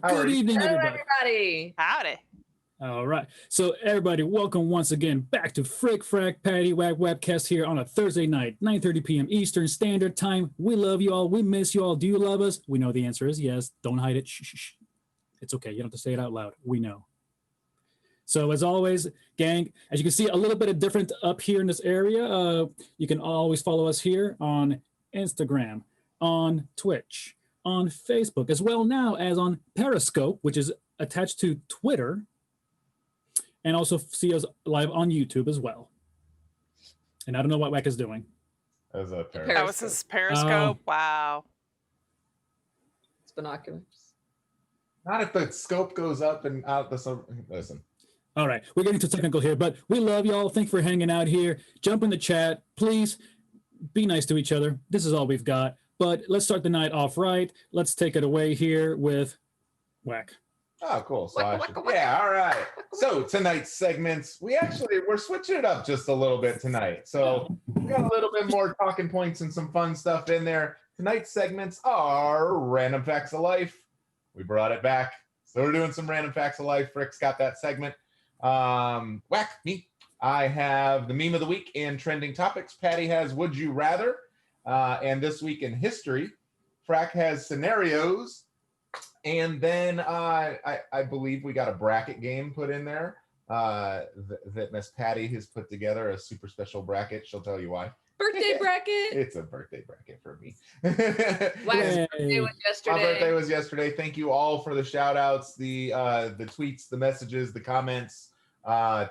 Good evening, Hello, everybody. everybody. Howdy. All right. So, everybody, welcome once again back to Frack Paddy Wack Webcast here on a Thursday night, 9:30 p.m. Eastern Standard Time. We love you all. We miss you all. Do you love us? We know the answer is yes. Don't hide it. Shh, shh, shh. It's okay. You don't have to say it out loud. We know. So, as always, gang, as you can see, a little bit of different up here in this area. You can always follow us here on Instagram, on Twitch, on Facebook, as well now as on Periscope, which is attached to Twitter, and also see us live on YouTube as well. And I don't know what Wack is doing. As a Periscope. That was his Periscope. Wow. It's binoculars. Not if the scope goes up and out the sun. Listen. All right, we're getting too technical here, but we love y'all. Thanks for hanging out here. Jump in the chat. Please be nice to each other. This is all we've got. But let's start the night off right. Let's take it away here with Wack. Oh, cool. So Waka, waka, waka. yeah, all right. So tonight's segments, we're switching it up just a little bit tonight. So we got a little bit more talking points and some fun stuff in there. Tonight's segments are Random Facts of Life. We brought it back. So we're doing some Random Facts of Life. Frick's got that segment. Wack, me. I have the meme of the week and trending topics. Patty has Would You Rather? And this week in history, Frack has scenarios. And then I believe we got a bracket game put in there that Miss Patty has put together, a super special bracket. She'll tell you why. Birthday bracket. It's a birthday bracket for me. Wack's birthday was yesterday. My birthday was yesterday. Thank you all for the shout outs, the tweets, the messages, the comments,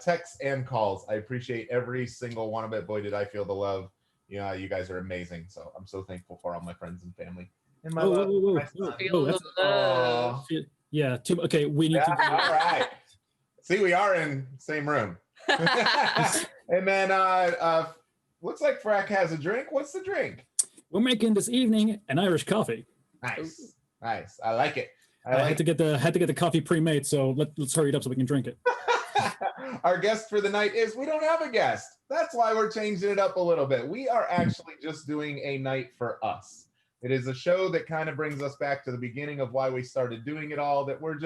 texts, and calls. I appreciate every single one of it. Boy, did I feel the love. Yeah, you guys are amazing. So I'm so thankful for all my friends and family. And my love. Feel the love. Yeah. Okay, we need to. All right. See, we are in the same room. And then looks like Frack has a drink. What's the drink? We're making this evening an Irish coffee. Nice. Nice. I like it. I had to get the coffee pre-made, so let's hurry it up so we can drink it. Our guest for the night is we don't have a guest. That's why we're changing it up a little bit. We are actually just doing a night for us. It is a show that kind of brings us back to the beginning of why we started doing it all, that we're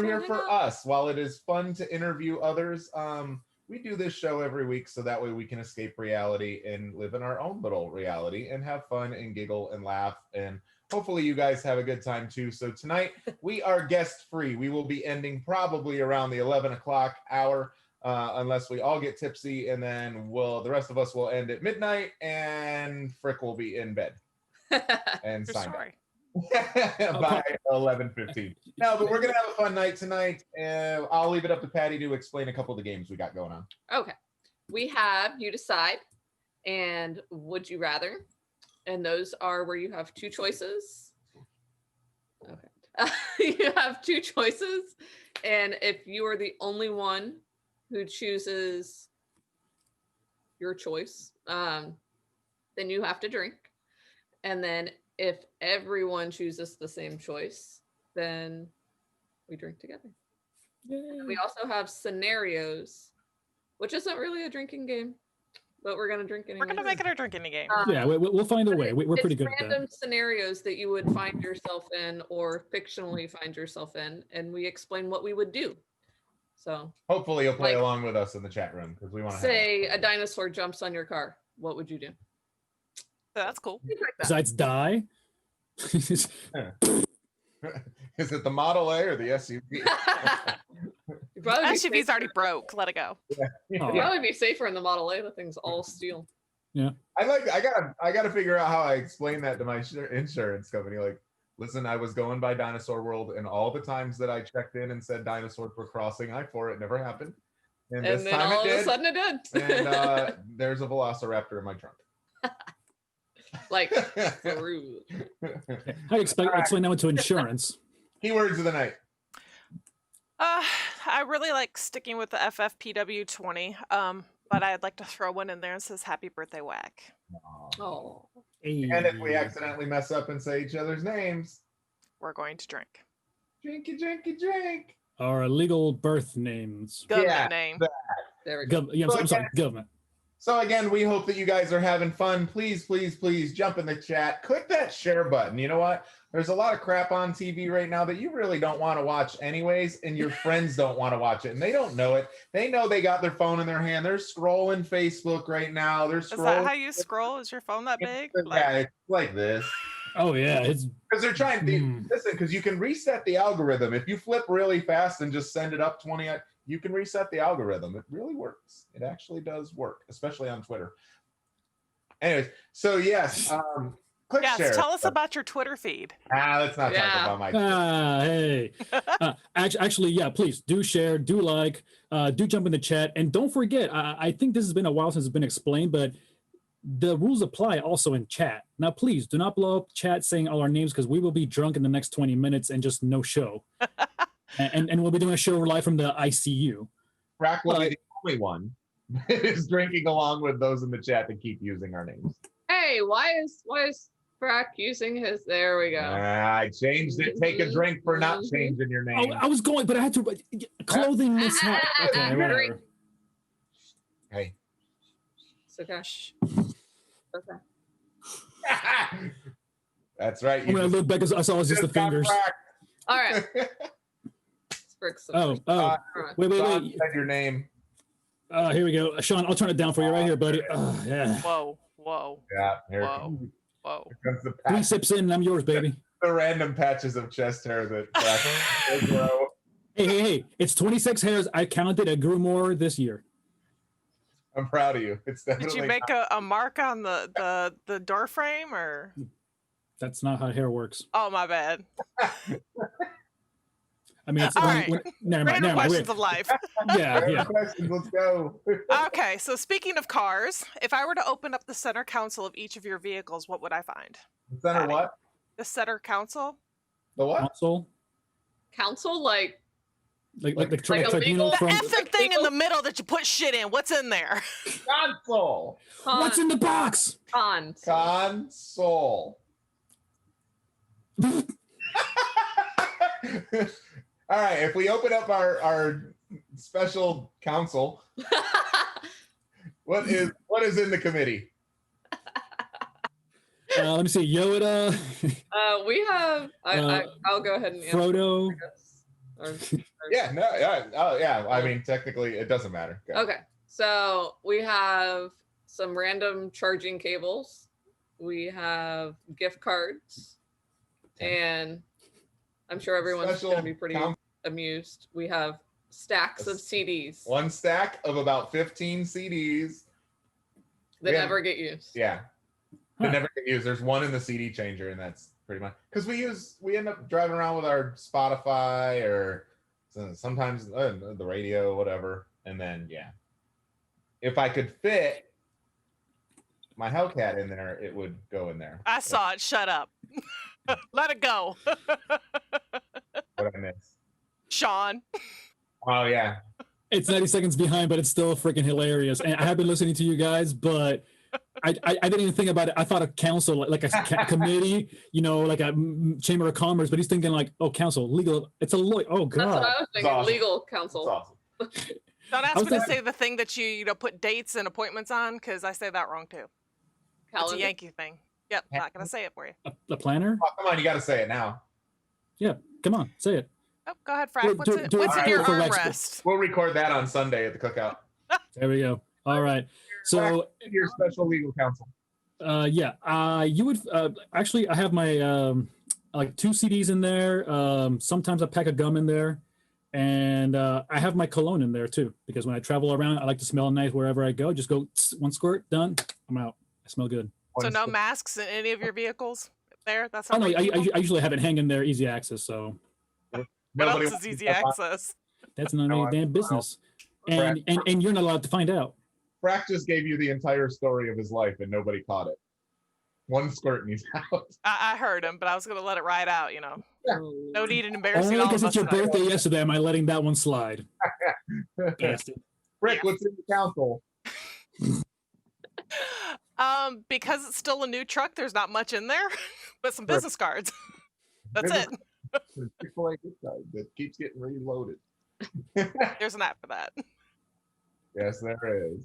here for us. While it is fun to interview others, we do this show every week so that way we can escape reality and live in our own little reality and have fun and giggle and laugh. And hopefully you guys have a good time too. So tonight we are guest free. We will be ending probably around the 11 o'clock hour, unless we all get tipsy, and then the rest of us will end at midnight and Frick will be in bed and signed up by 11:15. No, but we're gonna have a fun night tonight, and I'll leave it up to Patty to explain a couple of the games we got going on. Okay. We have You Decide and Would You Rather. And those are where you have two choices. Okay. You have two choices. And if you are the only one who chooses your choice, then you have to drink. And then if everyone chooses the same choice, then we drink together. We also have scenarios, which isn't really a drinking game, but we're going to drink anyway. We're going to make it a drinking game. Yeah, we'll find a way. We're pretty good at that. Random scenarios that you would find yourself in or fictionally find yourself in, and we explain what we would do. So hopefully you'll play along with us in the chat room because we want to say a dinosaur jumps on your car. What would you do? That's cool. Besides die? Is it the Model A or the SUV? SUV's already broke. Let it go. Yeah. You'd probably be safer in the Model A. The thing's all steel. Yeah. I gotta figure out how I explain that to my insurance company. Like, listen, I was going by Dinosaur World, and all the times that I checked in and said dinosaurs were crossing I-4, it never happened. And this then time all it of did. a sudden it did. And there's a Velociraptor in my trunk. Like, rude. How do you explain that one to insurance? Keywords of the night. I really like sticking with the FFPW20, but I'd like to throw one in there that says Happy Birthday Wack. Oh. Hey. And if we accidentally mess up and say each other's names, we're going to drink. Drinky, drinky, drink. Our legal birth names. Government name. That. There we go. I'm sorry, government. So again, we hope that you guys are having fun. Please, please, please jump in the chat. Click that share button. You know what? There's a lot of crap on TV right now that you really don't want to watch anyways, and your friends don't want to watch it, and they don't know it. They know they got their phone in their hand. They're scrolling Facebook right now. They're scrolling. Is that how you scroll? Is your phone that big? Yeah, it's like this. Oh yeah, it's Because they're trying to listen, because you can reset the algorithm. If you flip really fast and just send it up 20, you can reset the algorithm. It really works. It actually does work, especially on Twitter. Anyways, so yes, click share. Tell us about your Twitter feed. Let's not talk about my Twitter. hey. Actually, yeah, please do share, do like, do jump in the chat, and don't forget. I think this has been a while since it's been explained, but the rules apply also in chat. Now, please do not blow up chat saying all our names because we will be drunk in the next 20 minutes and just no show. and we'll be doing a show live from the ICU. Frack will be the only one that is drinking along with those in the chat that keep using our names. Hey, why is Frack using his? There we go. I changed it. Take a drink for not changing your name. Oh, I was going, but I had to. Clothing mishap. Okay, whatever. Hey. It's okay. Okay. That's right. When I look back, I saw it was just the fingers. All right. Oh, wait. Said your name. Here we go. Sean, I'll turn it down for you right here, buddy. Yeah. Whoa. Yeah, here Whoa. comes the 3 sips in and I'm yours, baby. the random patches of chest hair that grow. Hey. It's 26 hairs. I counted. I grew more this year. I'm proud of you. It's definitely. Did you make a mark on the door frame or? That's not how hair works. Oh, my bad. I mean, it's all right. Never mind. Questions of life. Yeah. Questions, let's go. Okay, so speaking of cars, if I were to open up the center console of each of your vehicles, what would I find? The center what? The center console. The what? Console? Council, like the tribunal The from. effing thing in the middle that you put shit in. What's in there? Console. What's in the box? Console. All right, if we open up our special council, what is in the committee? Let me see. Yoda. We have. I'll go ahead and answer. Frodo. Yeah. I mean, technically, it doesn't matter. Go. Okay, so we have some random charging cables. We have gift cards, and I'm sure everyone's going to be pretty amused. We have stacks of CDs. One stack of about 15 CDs. That never get used. Yeah. They never get used. There's one in the CD changer, and that's pretty much because we end up driving around with our Spotify or sometimes the radio, whatever. And then if I could fit my Hellcat in there, it would go in there. I saw it. Shut up. Let it go. What I miss? Sean. Oh yeah. It's 90 seconds behind, but it's still freaking hilarious. And I have been listening to you guys, but I didn't even think about it. I thought a council, like a committee, like a chamber of commerce, but he's thinking like, oh, council, legal. It's a lawyer. Oh, God. That's what I was thinking. Awesome. Legal counsel. That's awesome. Don't ask me to say the thing that you put dates and appointments on, because I say that wrong too. It's a Yankee thing. Yep, not going to say it for you. The planner? Oh, come on, you got to say it now. Yeah, come on, say it. Oh, go ahead, Frack. What's in your armrest? We'll record that on Sunday at the cookout. There we go. All right. So your special legal counsel. You would actually. I have my like 2 CDs in there. Sometimes a pack of gum in there, and I have my cologne in there too. Because when I travel around, I like to smell nice wherever I go. Just go one squirt, done. I'm out. I smell good. So no masks in any of your vehicles there? That's no. I usually have it hanging there, easy access. So what else is easy access? That's none of your damn business. And you're not allowed to find out. Frack just gave you the entire story of his life and nobody caught it. One squirt and he's out. I heard him, but I was going to let it ride out, Yeah. No need in embarrassing Only all because of it's us your tonight. birthday yesterday. Am I letting that one slide? Bastard. Rick, what's in the council? Because it's still a new truck, there's not much in there, but some business cards. That's it. Chick-fil-A gift card that keeps getting reloaded. There's an app for that. Yes, there is.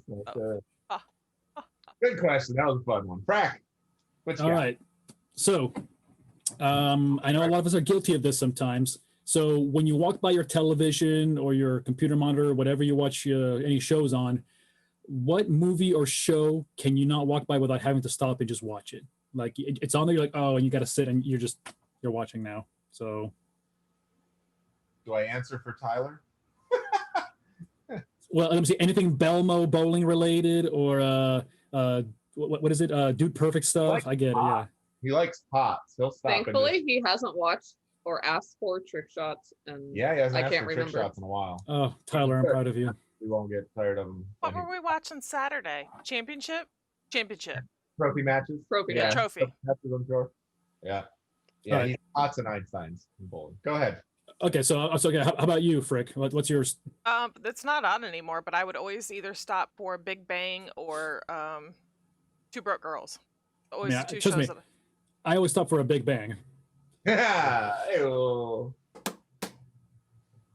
Good question. That was a fun one. Frack. All right. So, I know a lot of us are guilty of this sometimes. So when you walk by your television or your computer monitor, whatever you watch any shows on, what movie or show can you not walk by without having to stop and just watch it? Like it's on there, you're like, oh, and you got to sit and you're watching now. So, do I answer for Tyler? well, let me see. Anything Belmo bowling related or what is it? Dude Perfect stuff. I get it. Yeah. He likes pots. He'll stop. Thankfully, he hasn't watched or asked for trick shots, and yeah, he hasn't I asked can't for remember. trick shots in a while. Oh, Tyler, I'm proud of you. We won't get tired of him. What were we watching Saturday? Championship. Trophy matches. Trophy. Yeah, trophy. Matches, I'm sure. Yeah. Yeah, Right. he's pots and Einsteins in bowling. Go ahead. Okay, so okay, how about you, Frick? What's yours? It's not on anymore, but I would always either stop for Big Bang or Two Broke Girls. Always Yeah, two trust me. shows. I always stop for a Big Bang. Ew.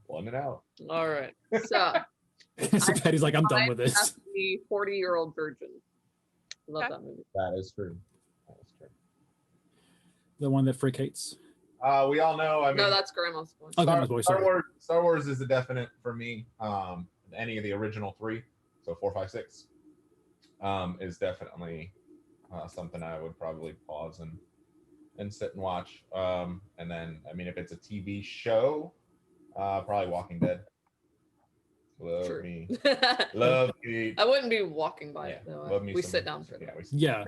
Blend it out. All right. So So Patty's like, I'm done with this. the 40-year-old virgin. Love Okay. that movie. That is true. That is true. The one that Frick hates. We all know. I mean, No, that's Grandma's one. Oh, Grandma's Boy, sorry. Star Wars is a definite for me. Any of the original three, so 4, 5, 6, is definitely something I would probably pause and sit and watch. And then, I mean, if it's a TV show, probably Walking Dead. Love True. me. Love me. I wouldn't be walking by it Yeah, though. love me We some- sit down for Yeah, that. we sit Yeah.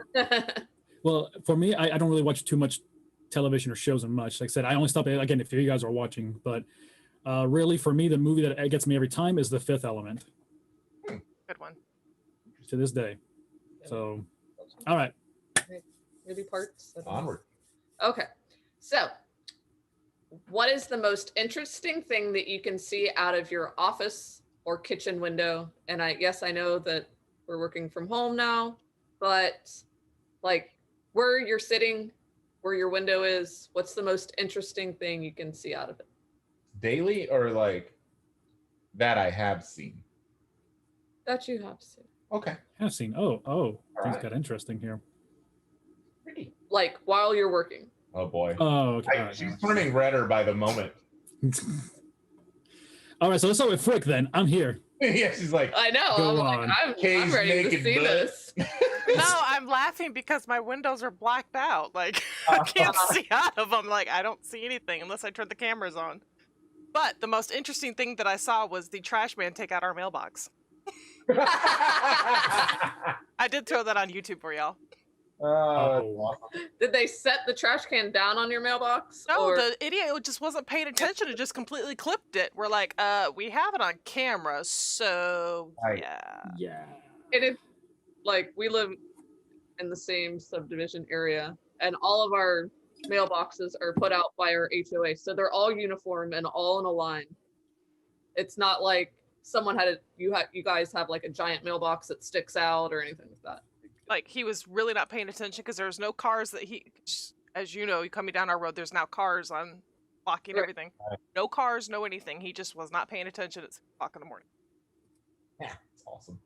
Well, for me, I don't really watch too much television or shows and much. Like I said, I only stop again if you guys are watching. But really, for me, the movie that gets me every time is The Fifth Element. Good one. To this day. So, all right. Movie parts. I don't know. Onward. Okay. So, what is the most interesting thing that you can see out of your office or kitchen window? And I know that we're working from home now, but like where you're sitting, where your window is, what's the most interesting thing you can see out of it? Daily or like that I have seen? That you have seen. Okay. I've seen. Oh, things right. got interesting here. Pretty. Like while you're working. Oh boy. Oh, okay. All right. She's turning redder by the moment. All right, so let's start with Frick then. I'm here. Yeah, she's like, I know. Go I'm on. like, I'm Caged ready to naked see butt. this. No, I'm laughing because my windows are blacked out. Like I can't see out of them. Like I don't see anything unless I turn the cameras on. But the most interesting thing that I saw was the trash man take out our mailbox. I did throw that on YouTube for y'all. oh, that's awesome. Did they set the trash can down on your mailbox? No, or- the idiot just wasn't paying attention and just completely clipped it. We're like, we have it on camera, so Right. yeah. Yeah. And if like we live in the same subdivision area and all of our mailboxes are put out by our HOA, so they're all uniform and all in a line. It's not like someone you guys have like a giant mailbox that sticks out or anything like that. Like he was really not paying attention because there's no cars that as you know, you coming down our road, there's now cars on blocking Right. everything. No cars, no anything. He just was not paying attention at 6 o'clock in the morning. Yeah, it's awesome.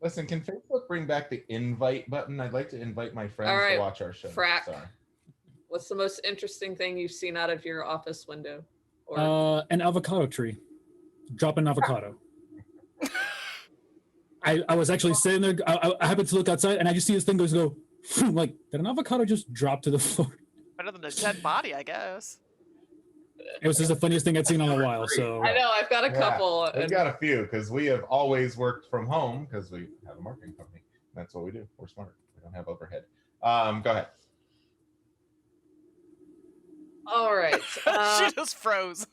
Listen, can Facebook bring back the invite button? I'd like to invite my friends All right, to watch our show. Frack. Sorry. What's the most interesting thing you've seen out of your office window? Or An avocado tree. Drop an avocado. I was actually sitting there. I happened to look outside, and I just see this thing go. I'm like, did an avocado just drop to the floor? Better than a dead body, I guess. It was just the funniest thing I'd seen in a while. So I know I've got a Yeah, couple. We've and- got a few because we have always worked from home because we have a marketing company. That's what we do. We're smart. We don't have overhead. Go ahead. All right. She just froze.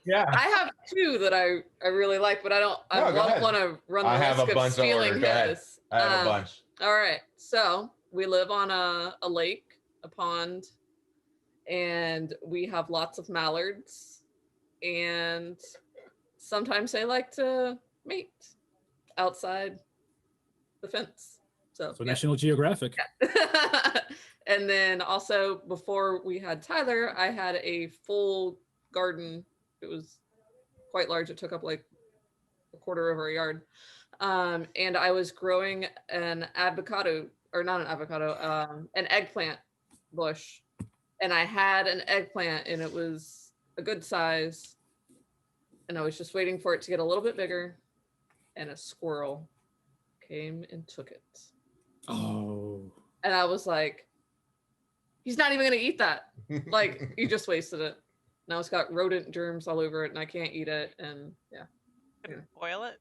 Yeah. I have two that I really like, but I No, don't go ahead. want to run the I have risk a of bunch of stealing order. Go ahead. his. I have a bunch. All right. So we live on a lake, a pond, and we have lots of mallards. And sometimes they like to mate outside the fence. So yeah. National Geographic. And then also before we had Tyler, I had a full garden. It was quite large. It took up like a quarter of our yard. And I was growing an avocado, or not an avocado, an eggplant bush. And I had an eggplant and it was a good size. And I was just waiting for it to get a little bit bigger. And a squirrel came and took it. Oh. And I was like, he's not even going to eat that. Like, you just wasted it. Now it's got rodent germs all over it and I can't eat it. And yeah. Couldn't boil it.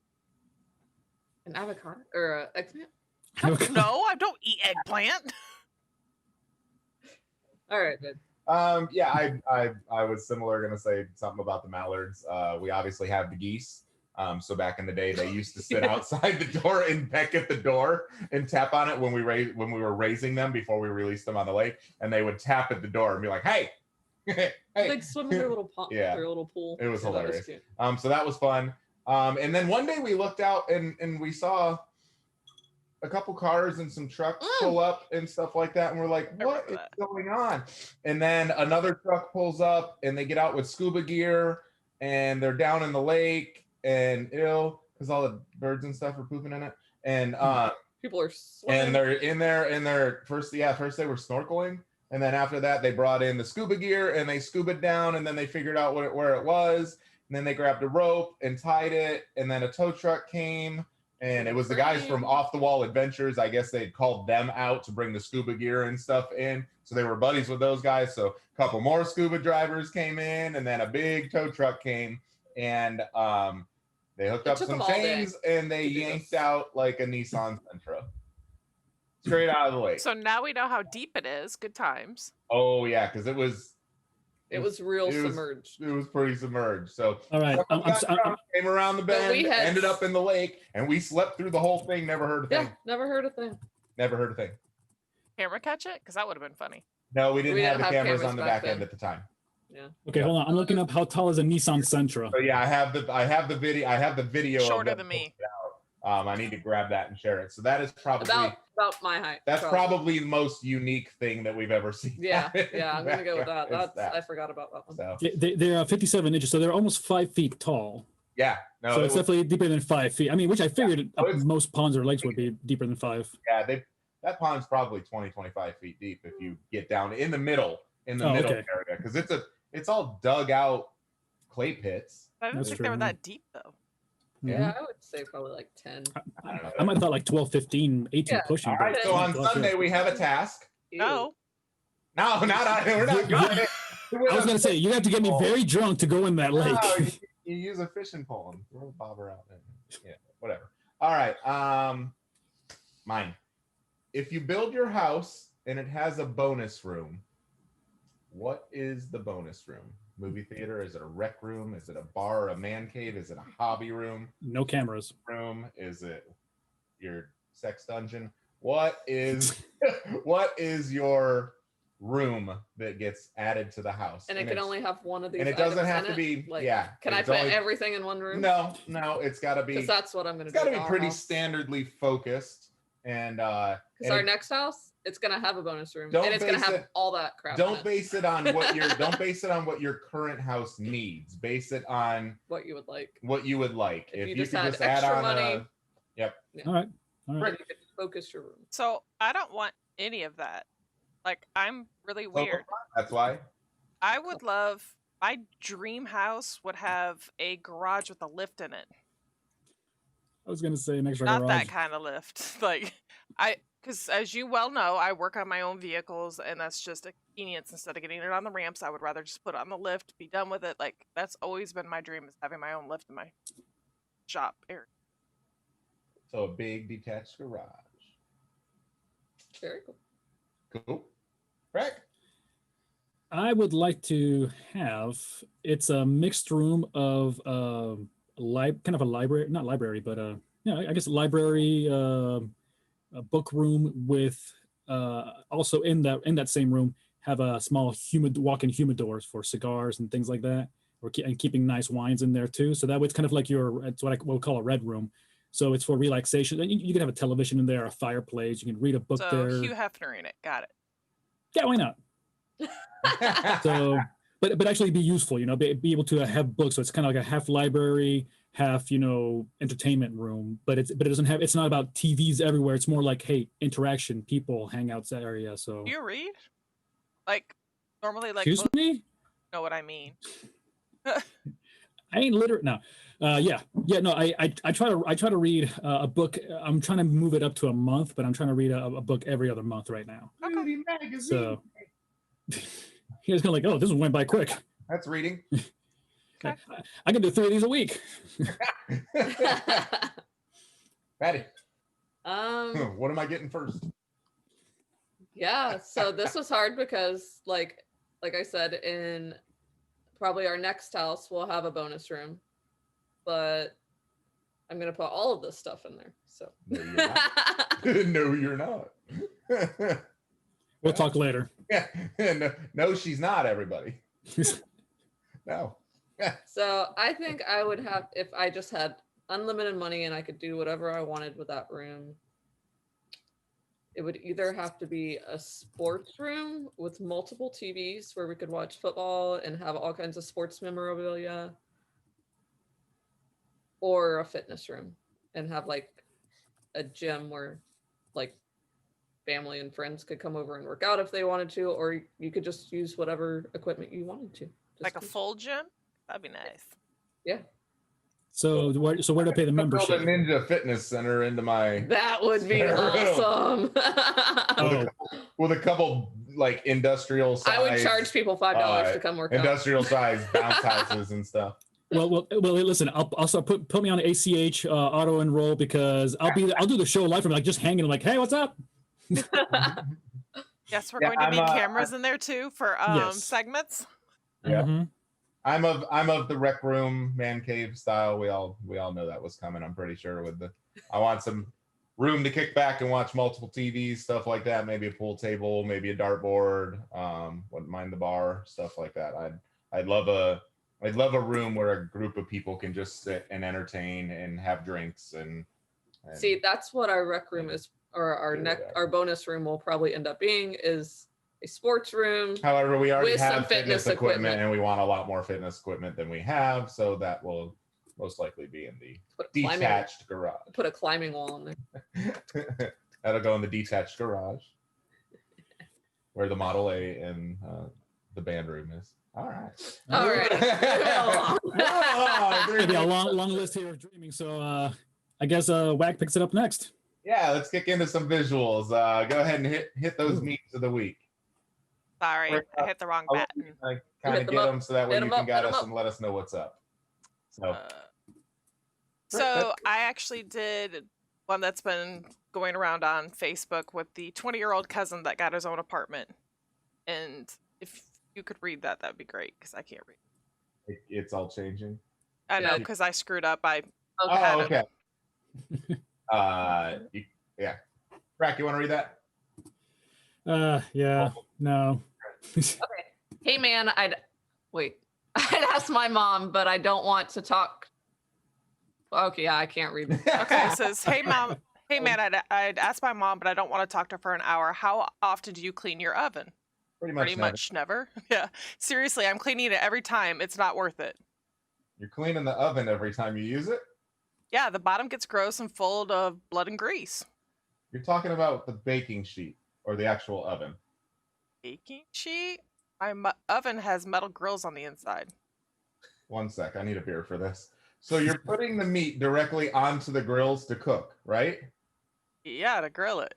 An avocado or an eggplant? No, I don't eat eggplant. All right, good. Yeah, I was similar, gonna say something about the mallards. We obviously have the geese. So back in the day, they used to sit outside the door and peck at the door and tap on it when we were raising them before we released them on the lake, and they would tap at the door and be like, "Hey, hey!" Like swim in their little pond, Yeah. their little pool. It was Yeah, that hilarious. cute. So that was fun. And then one day we looked out and we saw a couple cars and some trucks pull up and stuff like that. And we're like, what is going on? And then another truck pulls up and they get out with scuba gear and they're down in the lake and ill because all the birds and stuff are pooping in it. And people are swimming. and they're in there and they're first they were snorkeling. And then after that, they brought in the scuba gear and they scuba down and then they figured out where it was. And then they grabbed a rope and tied it. And then a tow truck came. And it was the guys from Off the Wall Adventures. I guess they'd called them out to bring the scuba gear and stuff in. So they were buddies with those guys. So a couple more scuba drivers came in, and then a big tow truck came, and they hooked up some chains and they yanked out like a Nissan Sentra straight out of the lake. So now we know how deep it is. Good times. Oh yeah, because it was real submerged. It was pretty submerged. So all right, came around the bend, had... ended up in the lake, and we slept through the whole thing. Never heard a thing. Yeah, never heard a thing. Never heard a thing. Camera catch it? Because that would have been funny. No, we didn't have the cameras on the back end at the time. Yeah. Okay, hold on. I'm looking up how tall is a Nissan Sentra. So yeah, I have the video. Shorter than me. I need to grab that and share it. So that is probably about my height. That's probably the most unique thing that we've ever seen. Yeah, I'm gonna go with that. I forgot about that one. So. They're 57 inches, so they're almost 5 feet tall. Yeah, no, so it's definitely deeper than 5 feet. I mean, which I figured most ponds or lakes would be deeper than 5. Yeah, that pond's probably 25 feet deep if you get down in the middle area, because it's all dug out clay pits. I didn't think they were that deep though. Yeah, I would say probably like 10. I might have thought like 12, 15, 18 pushing. All right, so on Sunday we have a task. No, not we're not going. I was gonna say you have to get me very drunk to go in that lake. No, you use a fishing pole and throw a bobber out there. Yeah, whatever. All right, mine. If you build your house and it has a bonus room, what is the bonus room? Movie theater? Is it a rec room? Is it a bar, a man cave? Is it a hobby room? No cameras. Room? Is it your sex dungeon? What is your room that gets added to the house? And it can only have one of these. And it doesn't have to be. Like, yeah. Can I put everything in one room? No, it's got to be. Because that's what I'm going to do. It's got to be pretty standardly focused. And because our next house, it's gonna have a bonus room, and it's gonna have all that crap. Don't base it on what your current house needs. Base it on what you would like. If you could just add on money. Yep. All right. You could focus your room. So I don't want any of that. Like I'm really weird. That's why. I would love my dream house would have a garage with a lift in it. I was gonna say an extra Not garage. that kind of lift. Like because as you well know, I work on my own vehicles, and that's just a convenience. Instead of getting it on the ramps, I would rather just put it on the lift, be done with it. Like that's always been my dream, is having my own lift in my shop area. So a big detached garage. Very cool. Cool. Frack? I would like to have. It's a mixed room of kind of a library, not library, but I guess a library, a book room with also in that same room have a small walk-in humidors for cigars and things like that, and keeping nice wines in there too. So that way it's kind of like it's what I will call a red room. So it's for relaxation. And you can have a television in there, a fireplace. You can read a book there. So Hugh Hefner in it. Got it. Yeah, why not? So, but actually be useful, be able to have books. So it's kind of like a half library, half, entertainment room, but it doesn't have, it's not about TVs everywhere. It's more like, hey, interaction, people, hangouts area. So Do you read? Like normally, like excuse me? know what I mean? I ain't literate now. Yeah. No, I try to read a book. I'm trying to move it up to a month, but I'm trying to read a book every other month right now. Beauty magazine. So you guys go like, oh, this one went by quick. That's reading. Okay. I can do 3 of these a week. Patty, Um, what am I getting first? yeah, so this was hard because like I said, in probably our next house we'll have a bonus room, but I'm gonna put all of this stuff in there. So No, you're not. No, you're not. We'll talk later. Yeah. No, she's not, everybody. No. So I think I would have, if I just had unlimited money and I could do whatever I wanted with that room, it would either have to be a sports room with multiple TVs where we could watch football and have all kinds of sports memorabilia, or a fitness room and have like a gym where like family and friends could come over and work out if they wanted to, or you could just use whatever equipment you wanted to. Like a full gym? That'd be nice. Yeah. So where to pay the Build a membership? ninja fitness center into my That would be There we go. awesome. Oh, with a couple like industrial size. I would charge people $5 to come work out. industrial size bounce houses and stuff. well. Listen, I'll start put me on ACH auto enroll, because I'll do the show live from like just hanging like, hey, what's up? Yes, we're Yeah, going to need I'm, cameras in there too for Yes. segments. Yeah. Mhm. I'm of the rec room man cave style. We all know that was coming. I'm pretty sure I want some room to kick back and watch multiple TVs, stuff like that. Maybe a pool table, maybe a dartboard. Wouldn't mind the bar, stuff like that. I'd love a room where a group of people can just sit and entertain and have drinks and See, that's what our rec room is, or our bonus room will probably end up being, is a sports room. However, we already with some have fitness equipment, equipment. and we want a lot more fitness equipment than we have, so that will most likely be in the Put a climbing, detached garage. put a climbing wall in there. That'll go in the detached garage, where the Model A and the band room is. All right. All right. Maybe a long list here of dreaming. So I guess Wack picks it up next. Yeah, let's kick into some visuals. Go ahead and hit those memes of the week. Sorry, I hit the wrong I'll button. kind Hit of them get up. them so that way Hit you 'em can up, guide hit 'em us up. and let us know what's up. So So I actually did one that's been going around on Facebook with the 20-year-old cousin that got his own apartment. And if you could read that, that'd be great, because I can't read. it's all changing. I know, Yeah. because I screwed up. I Okay. had Oh, it. okay. Yeah. Frack, you want to read that? Yeah, no. Hey man, I'd ask my mom, but I don't want to talk. Okay, yeah, I can't read. Okay, it says, hey mom, hey man, I'd asked my mom, but I don't want to talk to her for an hour. How often do you clean your oven? Pretty much. Pretty much never. Yeah. Seriously, I'm cleaning it every time. It's not worth it. You're cleaning the oven every time you use it? Yeah, the bottom gets gross and full of blood and grease. You're talking about the baking sheet or the actual oven? Baking sheet? My oven has metal grills on the inside. One sec, I need a beer for this. So you're putting the meat directly onto the grills to cook, right? Yeah, to grill it.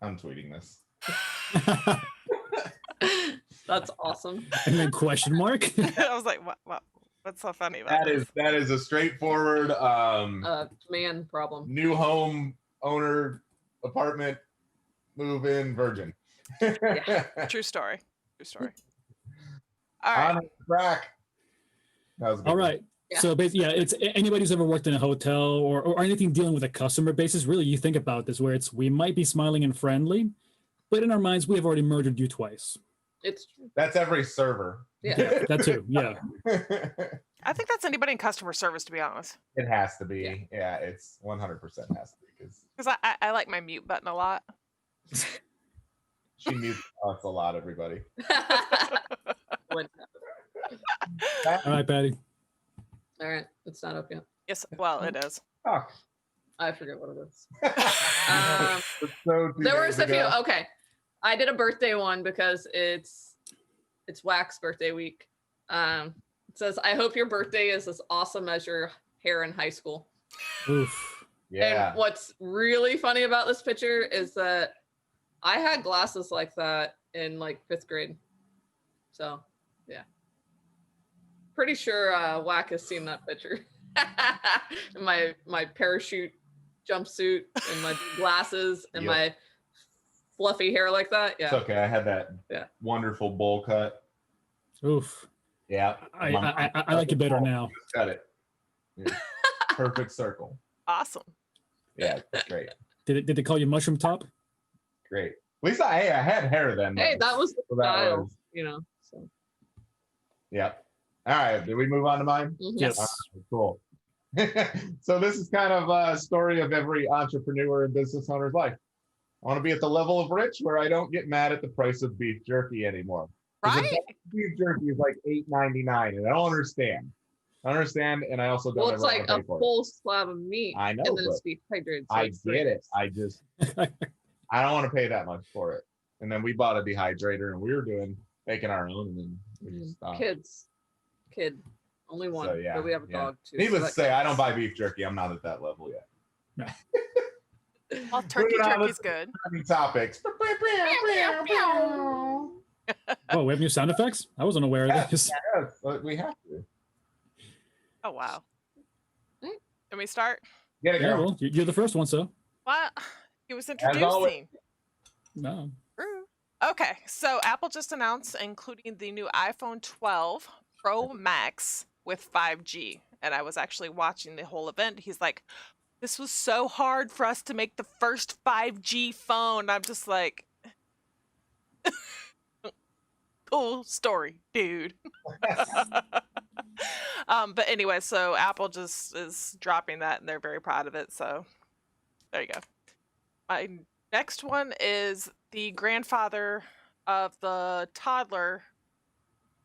I'm tweeting this. That's awesome. And then question mark. I was like, what? What's so funny about That is a straightforward Man problem. new home owner apartment move in virgin. True story. True story. All right. On track. That was a good All one. right. Yeah. So basically, yeah, it's anybody who's ever worked in a hotel or anything dealing with a customer basis. Really, you think about this, where we might be smiling and friendly, but in our minds, we have already murdered you twice. It's That's every server. yeah. That too. Yeah. I think that's anybody in customer service, to be honest. It has to be. Yeah, it's 100% has to be Because I like my mute button a lot. she mutes us a lot, everybody. When- All right, Patty. All right. It's not up yet. Yes, well, it is. Fuck. I forget what it is. It's so 2 There were days a few. ago. Okay, I did a birthday one because it's Wack's birthday week. It says, "I hope your birthday is as awesome as your hair in high school." Oof. Yeah. And what's really funny about this picture is that I had glasses like that in like 5th grade. So, yeah. Pretty sure Wack has seen that picture. my parachute jumpsuit and my glasses and Yep. my fluffy hair like that. Yeah. It's okay. I had that wonderful bowl cut. Oof. Yeah. I like it better now. Just cut it. Yeah. Perfect circle. Awesome. Yeah, it's great. Did they call you Mushroom Top? Great. At least I had hair then. Hey, that was the So that style, was- you know. So. Yeah. All right. Did we move on to mine? Mhm. Yes. All right, cool. So this is kind of a story of every entrepreneur and business owner's life. I want to be at the level of rich where I don't get mad at the price of beef jerky anymore. 'Cause the Right? price of beef jerky is like $8.99, and I don't understand. And I also don't Well, it's ever like want to a pay for it. full slab of meat. I know, And then it's but dehydrated. So I it's get it. great. I just I don't want to pay that much for it. And then we bought a dehydrator, and we were making our own, and then we just stopped. Kid. Only one. So, yeah, But we have a yeah. dog too. Needless so to say, that I don't counts. buy beef jerky. I'm not at that level yet. Well, turkey Moving on, jerky's good. Topics. Oh, we have new sound effects? I wasn't aware of this. Yes, but we have to. Oh, wow. Mm. Can we start? Get it, Yeah, girl. well, you're the first one, so. What? He was always. introducing. No. Okay, so Apple just announced including the new iPhone 12 Pro Max with 5G. And I was actually watching the whole event. He's like, this was so hard for us to make the first 5G phone. I'm just like, cool story, dude. But anyway, so Apple just is dropping that and they're very proud of it. So there you go. My next one is the grandfather of the toddler.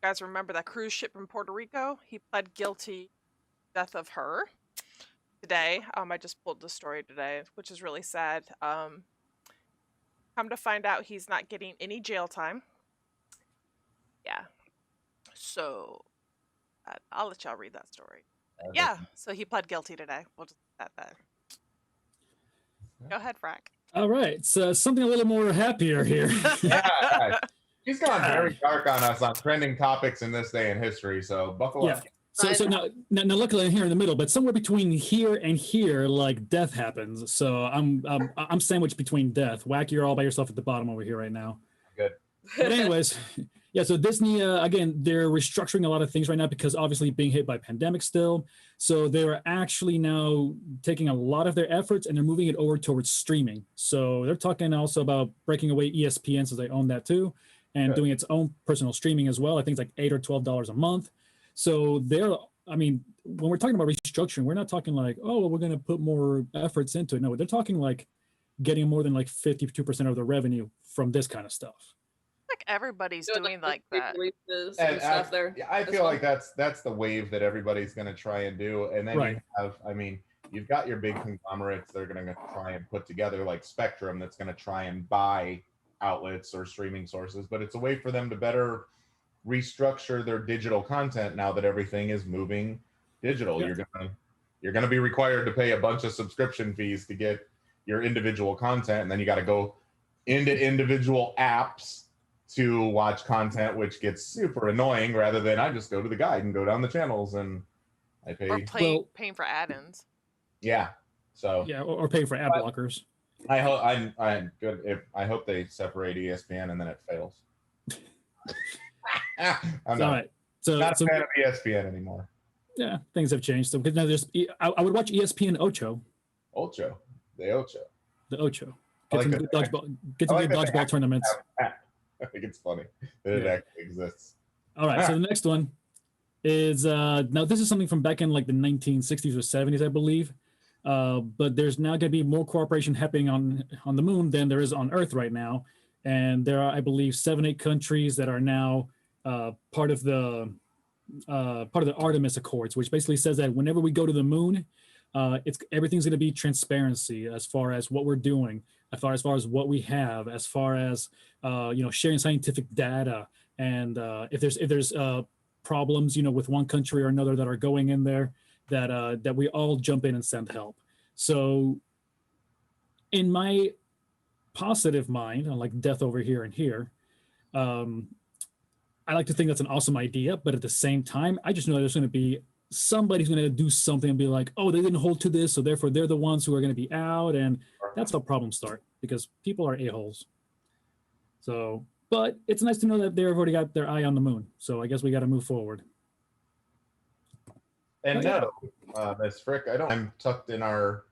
You guys remember that cruise ship in Puerto Rico? He pled guilty to the death of her today. I just pulled the story today, which is really sad. Come to find out, he's not getting any jail time. Yeah. So I'll let y'all read that story. Yeah. So he pled guilty today. We'll just put that there. Go ahead, Frack. All right. So something a little more happier here. Yeah, he's gone very dark on us on trending topics in this day in history. So buckle Yeah. up. So now luckily I'm here in the middle, but somewhere between here and here, like death happens. So I'm sandwiched between death. Wack, you're all by yourself at the bottom over here right now. Good. But anyways, yeah. So Disney again, they're restructuring a lot of things right now because obviously being hit by pandemic still. So they're actually now taking a lot of their efforts and they're moving it over towards streaming. So they're talking also about breaking away ESPN since they own that too, and doing its own personal streaming as well. I think it's like $8 or $12 a month. So when we're talking about restructuring, we're not talking like, oh, well, we're going to put more efforts into it. No, they're talking like getting more than like 52% of the revenue from this kind of stuff. Like everybody's Doing, doing like that. releases And and stuff there. Yeah, I as feel well. like that's the wave that everybody's going to try and do. And then Right. you have, you've got your big conglomerates that are going to try and put together like Spectrum that's going to try and buy outlets or streaming sources. But it's a way for them to better restructure their digital content now that everything is moving digital. Yeah. You're gonna be required to pay a bunch of subscription fees to get your individual content, and then you got to go into individual apps to watch content, which gets super annoying. Rather than I just go to the guide and go down the channels and I pay. Or Well- paying for add-ins. Yeah. So Yeah, or paying for ad blockers. I hope I'm good. I hope they separate ESPN and then it fails. I'm All not, right. So, not a fan of ESPN anymore. yeah, things have changed. So because now there's, I would watch ESPN Ocho, Ocho, the Ocho. the Ocho. I Get like some that good they dodgeball, get some I like good that they dodgeball actually tournaments. I think it's funny that it Yeah. actually exists. All right. So the next one is now this is something from back in like the 1960s or 70s, I believe. But there's now going to be more cooperation happening on the moon than there is on Earth right now, and there are, I believe, 7-8 countries that are now part of the part of the Artemis Accords, which basically says that whenever we go to the moon, everything's going to be transparency as far as what we're doing, as far as what we have, as far as sharing scientific data, and if there's problems with one country or another that are going in there, that we all jump in and send help. So in my positive mind, unlike death over here and here, I like to think that's an awesome idea, but at the same time, I just know there's going to be somebody's going to do something and be like, oh, they didn't hold to this, so therefore they're the ones who are going to be out, and that's how problems start, because people are a-holes. So, but it's nice to know that they've already got their eye on the moon, so I guess we got to move forward. And Miss Frick, I'm tucked in our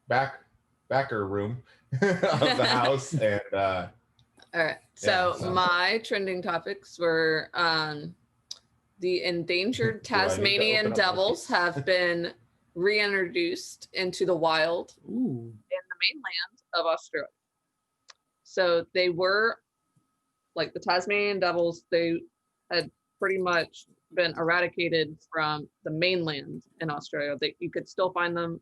backer room of the house, and all right. So my trending topics were the endangered Tasmanian devils have been reintroduced into the wild in the mainland of Australia. So they were, like the Tasmanian devils, they had pretty much been eradicated from the mainland in Australia. You could still find them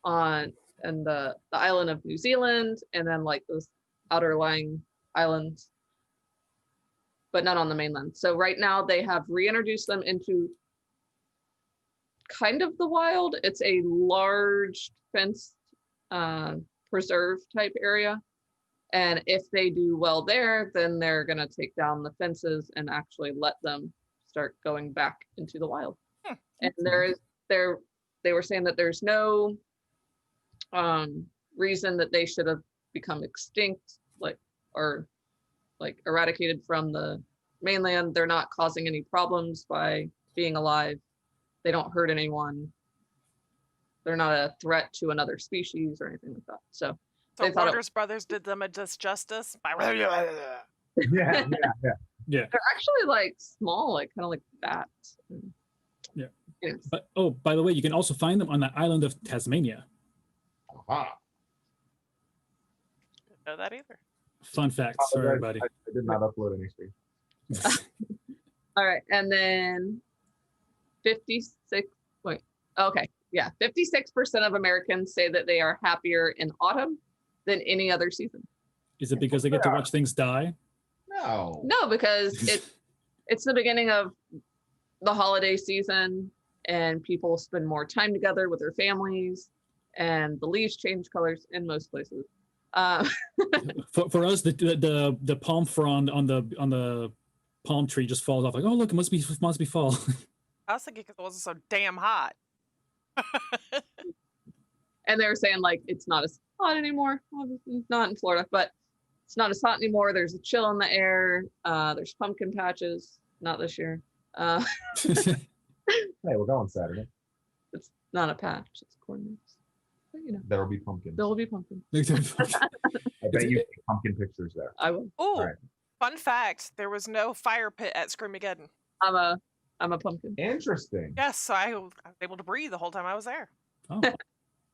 on the island of New Zealand, and then like those outer lying islands, but not on the mainland. So right now they have reintroduced them into kind of the wild. It's a large fenced preserve type area. And if they do well there, then they're going to take down the fences and actually let them start going back into the wild. And they were saying that there's no reason that they should have become extinct, or eradicated from the mainland. They're not causing any problems by being alive. They don't hurt anyone. They're not a threat to another species or anything like that. So Warner's Brothers did them a disjustice by yeah. They're actually like small, like kind of like bats. Yeah. Anyways. But by the way, you can also find them on the island of Tasmania. Aha. Didn't know that either. Fun facts for everybody. I did not upload any screen. All right, and then 56. Wait, okay, yeah, 56% of Americans say that they are happier in autumn than any other season. Is it because they get to watch things die? No, because it's the beginning of the holiday season, and people spend more time together with their families, and the leaves change colors in most places. For us, the palm frond on the palm tree just falls off. Like, oh look, it must be fall. I was thinking because it wasn't so damn hot. And they were saying like it's not as hot anymore. Obviously, not in Florida, but it's not as hot anymore. There's a chill in the air. There's pumpkin patches. Not this year. Hey, we're going Saturday. It's not a patch. It's corn maze. But, There'll be pumpkins. there will be pumpkins. I bet you see pumpkin pictures there. I will. Oh, Right. Fun fact: there was no fire pit at Screamageddon. I'm a pumpkin. Interesting. Yes, so I was able to breathe the whole time I was there. Oh.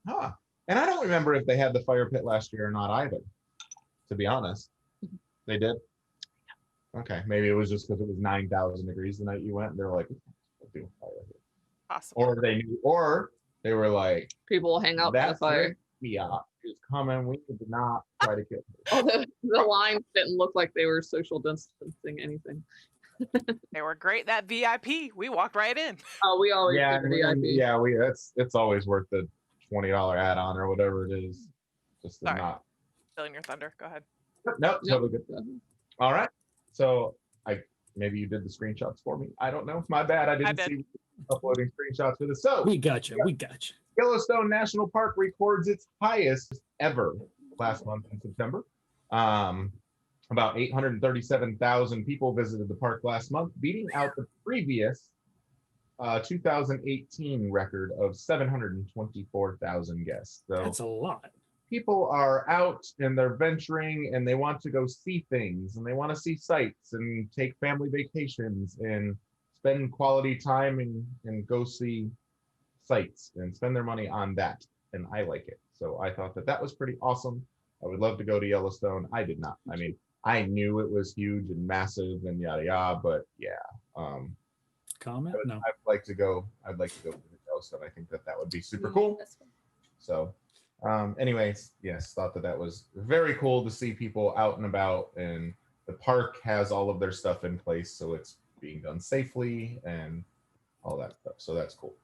Huh. And I don't remember if they had the fire pit last year or not either, to be honest. They did? Okay, maybe it was just because it was 9,000 degrees the night you went, and they're like, we'll do a fire here. Possible. Or they were like, People will hang out by the that's fire. yeah, it's coming. We did not try to kill her. Oh, the lines didn't look like they were social distancing anything. They were great. That VIP, we walked right in. Oh, we always Yeah, do VIP. yeah, it's always worth the $20 add-on or whatever it is. Just to Sorry. not. Stealing your thunder. Go ahead. Nope, Yep. totally good. All right. So maybe you did the screenshots for me. I don't know. My bad. I didn't see uploading screenshots for this. So We got you. Yellowstone National Park records its highest ever last month in September. About 837,000 people visited the park last month, beating out the previous 2018 record of 724,000 guests. So That's a lot. people are out and they're venturing and they want to go see things and they want to see sights and take family vacations and spend quality time and go see sites and spend their money on that. And I like it. So I thought that was pretty awesome. I would love to go to Yellowstone. I did not. I mean, I knew it was huge and massive and yada yada, but yeah. comment? No. I'd like to go with the ghost, and I think that would be super cool. That's fine. So, anyways, yes, thought that was very cool to see people out and about, and the park has all of their stuff in place, so it's being done safely and all that stuff. So that's cool.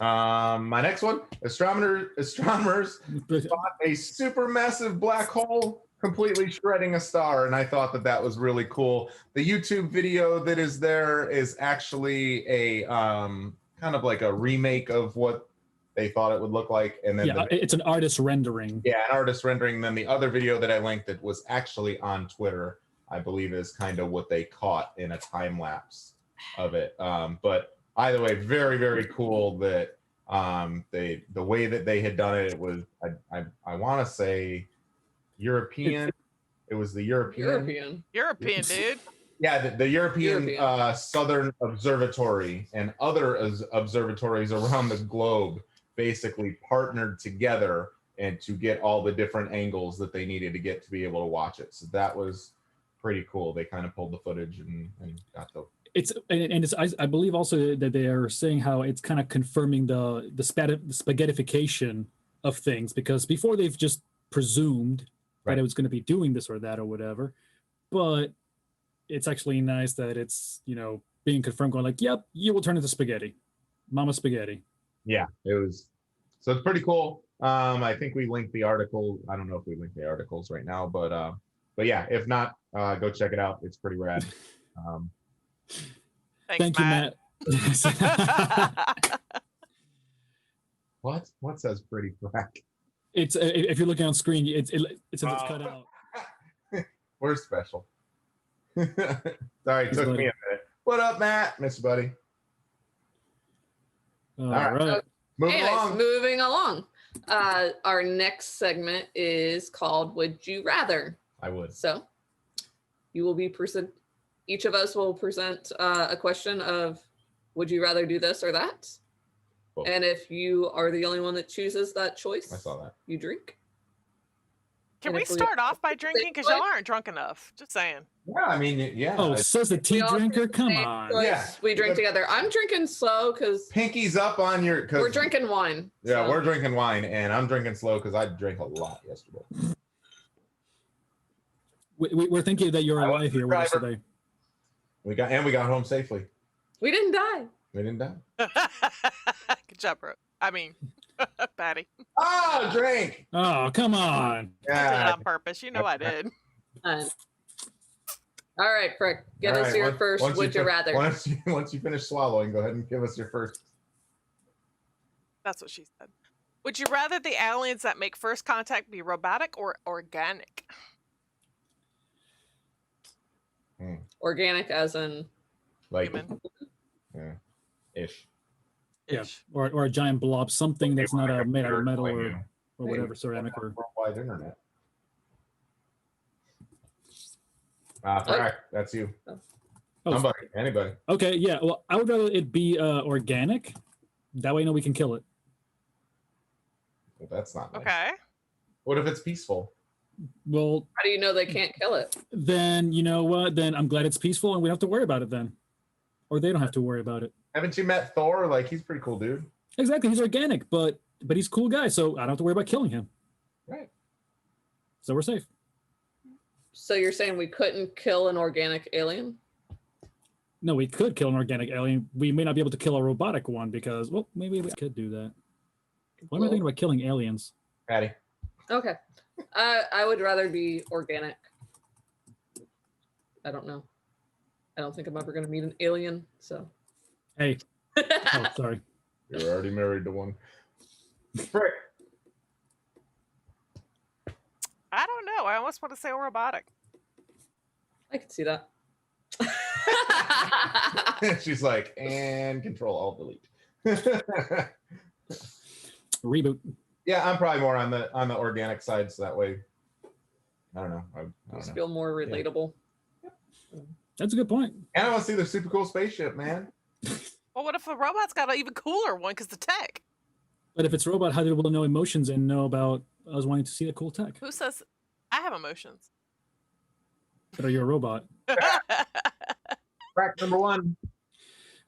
My next one, astronomers spot a supermassive black hole completely shredding a star, and I thought that was really cool. The YouTube video that is there is actually a kind of like a remake of what they thought it would look like, and then it's an artist rendering. Yeah, an artist rendering. Then the other video that I linked that was actually on Twitter, I believe, is kind of what they caught in a time lapse of it. But either way, very, very cool that the way that they had done it was, I want to say European. It was the European, dude. Yeah, the European. Southern Observatory and other observatories around the globe basically partnered together and to get all the different angles that they needed to get to be able to watch it. So that was pretty cool. They kind of pulled the footage and got the. I believe also that they are saying how it's kind of confirming the spaghettification of things, because before they've just presumed that it was going to be doing this or that or whatever, but it's actually nice that it's, being confirmed, going like, yep, you will turn into spaghetti, mama spaghetti. Yeah, it was. So it's pretty cool. I think we linked the article. I don't know if we linked the articles right now, but yeah, if not, go check it out. It's pretty rad. Thank you, Matt. What says pretty Frack? It's if you're looking on screen, it's cut out. We're special. Sorry, it took me a minute. What up, Matt? Miss you, buddy. All right. Moving along. Our next segment is called Would You Rather? I would. So you will be each of us will present a question of would you rather do this or that? Cool. And if you are the only one that chooses that choice, I saw that. You drink. Can we start off by drinking? Because y'all aren't drunk enough. Just saying. Yeah, I mean, yeah. Oh, says the tea drinker? Come on. Choice. Yeah. We drink together. I'm drinking slow because... Pinky's up on your... We're drinking wine. Yeah, we're drinking wine, and I'm drinking slow because I drank a lot yesterday. We're thinking that you're alive here yesterday. We got home safely. We didn't die. Good job, bro. I mean... Patty. Oh, drink. Oh, come on. I did it on purpose. You know I did. All right, Frick. Give us your first would you rather. Once you finish swallowing, go ahead and give us your first. That's what she said. Would you rather the aliens that make first contact be robotic or organic? Organic as in like human. Yeah. Ish. Yeah, or a giant blob, something that's not made out of metal or whatever, ceramic or worldwide internet. Frack, that's you. Somebody, anybody. Okay, yeah. Well, I would rather it be organic. That way, we can kill it. Well, that's not nice. Okay. What if it's peaceful? Well, how do you know they can't kill it? Then you know what? Then I'm glad it's peaceful, and we don't have to worry about it then, or they don't have to worry about it. Haven't you met Thor? Like, he's a pretty cool dude. Exactly, he's organic, but he's a cool guy, so I don't have to worry about killing him. Right. So we're safe. So you're saying we couldn't kill an organic alien? No, we could kill an organic alien. We may not be able to kill a robotic one because, well, maybe we could do that. What am I thinking about killing aliens? Patty. Okay. I would rather be organic. I don't know. I don't think I'm ever going to meet an alien, so. Hey. Oh, sorry. You're already married to one. Frick. I don't know. I almost want to say robotic. I can see that. She's like, and Control Alt Delete. Reboot. Yeah, I'm probably more on the organic side, so that way, I don't know. I just feel more relatable. Yeah. That's a good point. And I want to see the super cool spaceship, man. Well, what if the robot's got an even cooler one because the tech? But if it's a robot, how do it know emotions and know about us wanting to see the cool tech? Who says I have emotions? But are you a robot? Frack number one.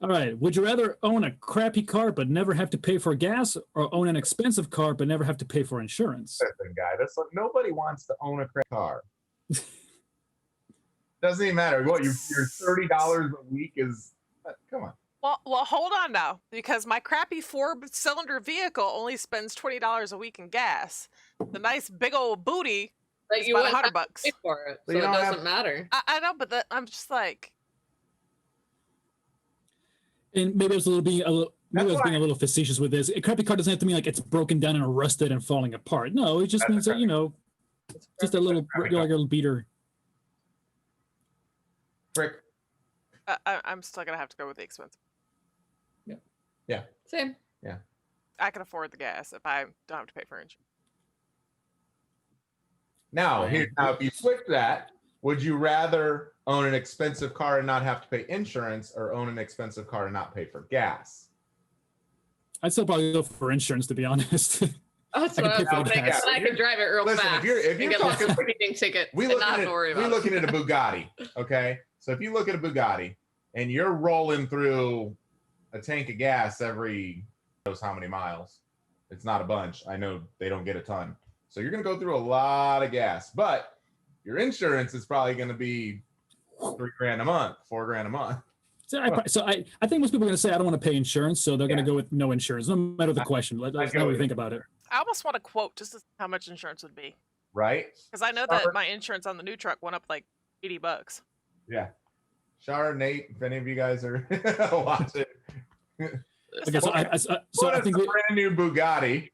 All right. Would you rather own a crappy car but never have to pay for gas, or own an expensive car but never have to pay for insurance? Listen, guy, that's what nobody wants to own a crappy car. Doesn't even matter. What your $30 a week is? Come on. Well, hold on now, because my crappy 4-cylinder vehicle only spends $20 a week in gas. The nice big old booty But is you about wouldn't have to $100. pay for it, But so you it don't doesn't have- matter. I know, but I'm just like, And maybe I was maybe I was That's being a little facetious with this. A crappy car doesn't have to mean like it's broken down and rusted and falling apart. No, it just That's means that, okay. It's just a little crappy car. regular beater. Frick. I'm still gonna have to go with the expensive. same. I can afford the gas if I don't have to pay for insurance. Now, Right. if you switch that, would you rather own an expensive car and not have to pay insurance, or own an expensive car and not pay for gas? I'd still probably go for insurance, to be honest. That's I can what I pay was for the thinking. gas. I can drive it real Listen, if fast. you're and get talking- a speeding ticket We and looking not at have to worry about looking at a Bugatti, okay? So if you look at a Bugatti and you're rolling through a tank of gas every knows how many miles, it's not a bunch. I know they don't get a ton, so you're gonna go through a lot of gas. But your insurance is probably gonna be $3,000 a month, $4,000 a month. So I think most people are going to say I don't want to pay insurance, so they're going to go with no insurance, no matter the question. That's go how we with think about it. I almost want to quote just to see how much insurance would be, Right? because I know that my insurance on the new truck went up like $80. Yeah. Char, Nate, if any of you guys are watching, Okay, so I think a brand new Bugatti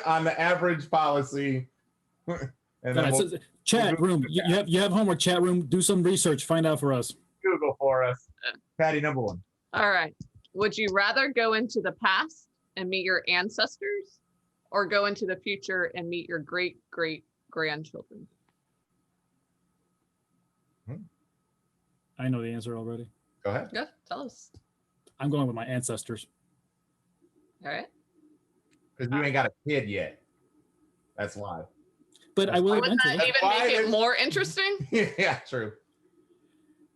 on the average policy. And then All right, we'll so chat room, you have homework. Chat room, do some research, find out for us. Google for us. Patty, number one. All right. Would you rather go into the past and meet your ancestors, or go into the future and meet your great great grandchildren? I know the answer already. Go ahead. Yeah, tell us. I'm going with my ancestors. All right. Because you ain't got a kid yet. That's why. But I will Wouldn't eventually. that even why make it there's- more interesting? Yeah, true.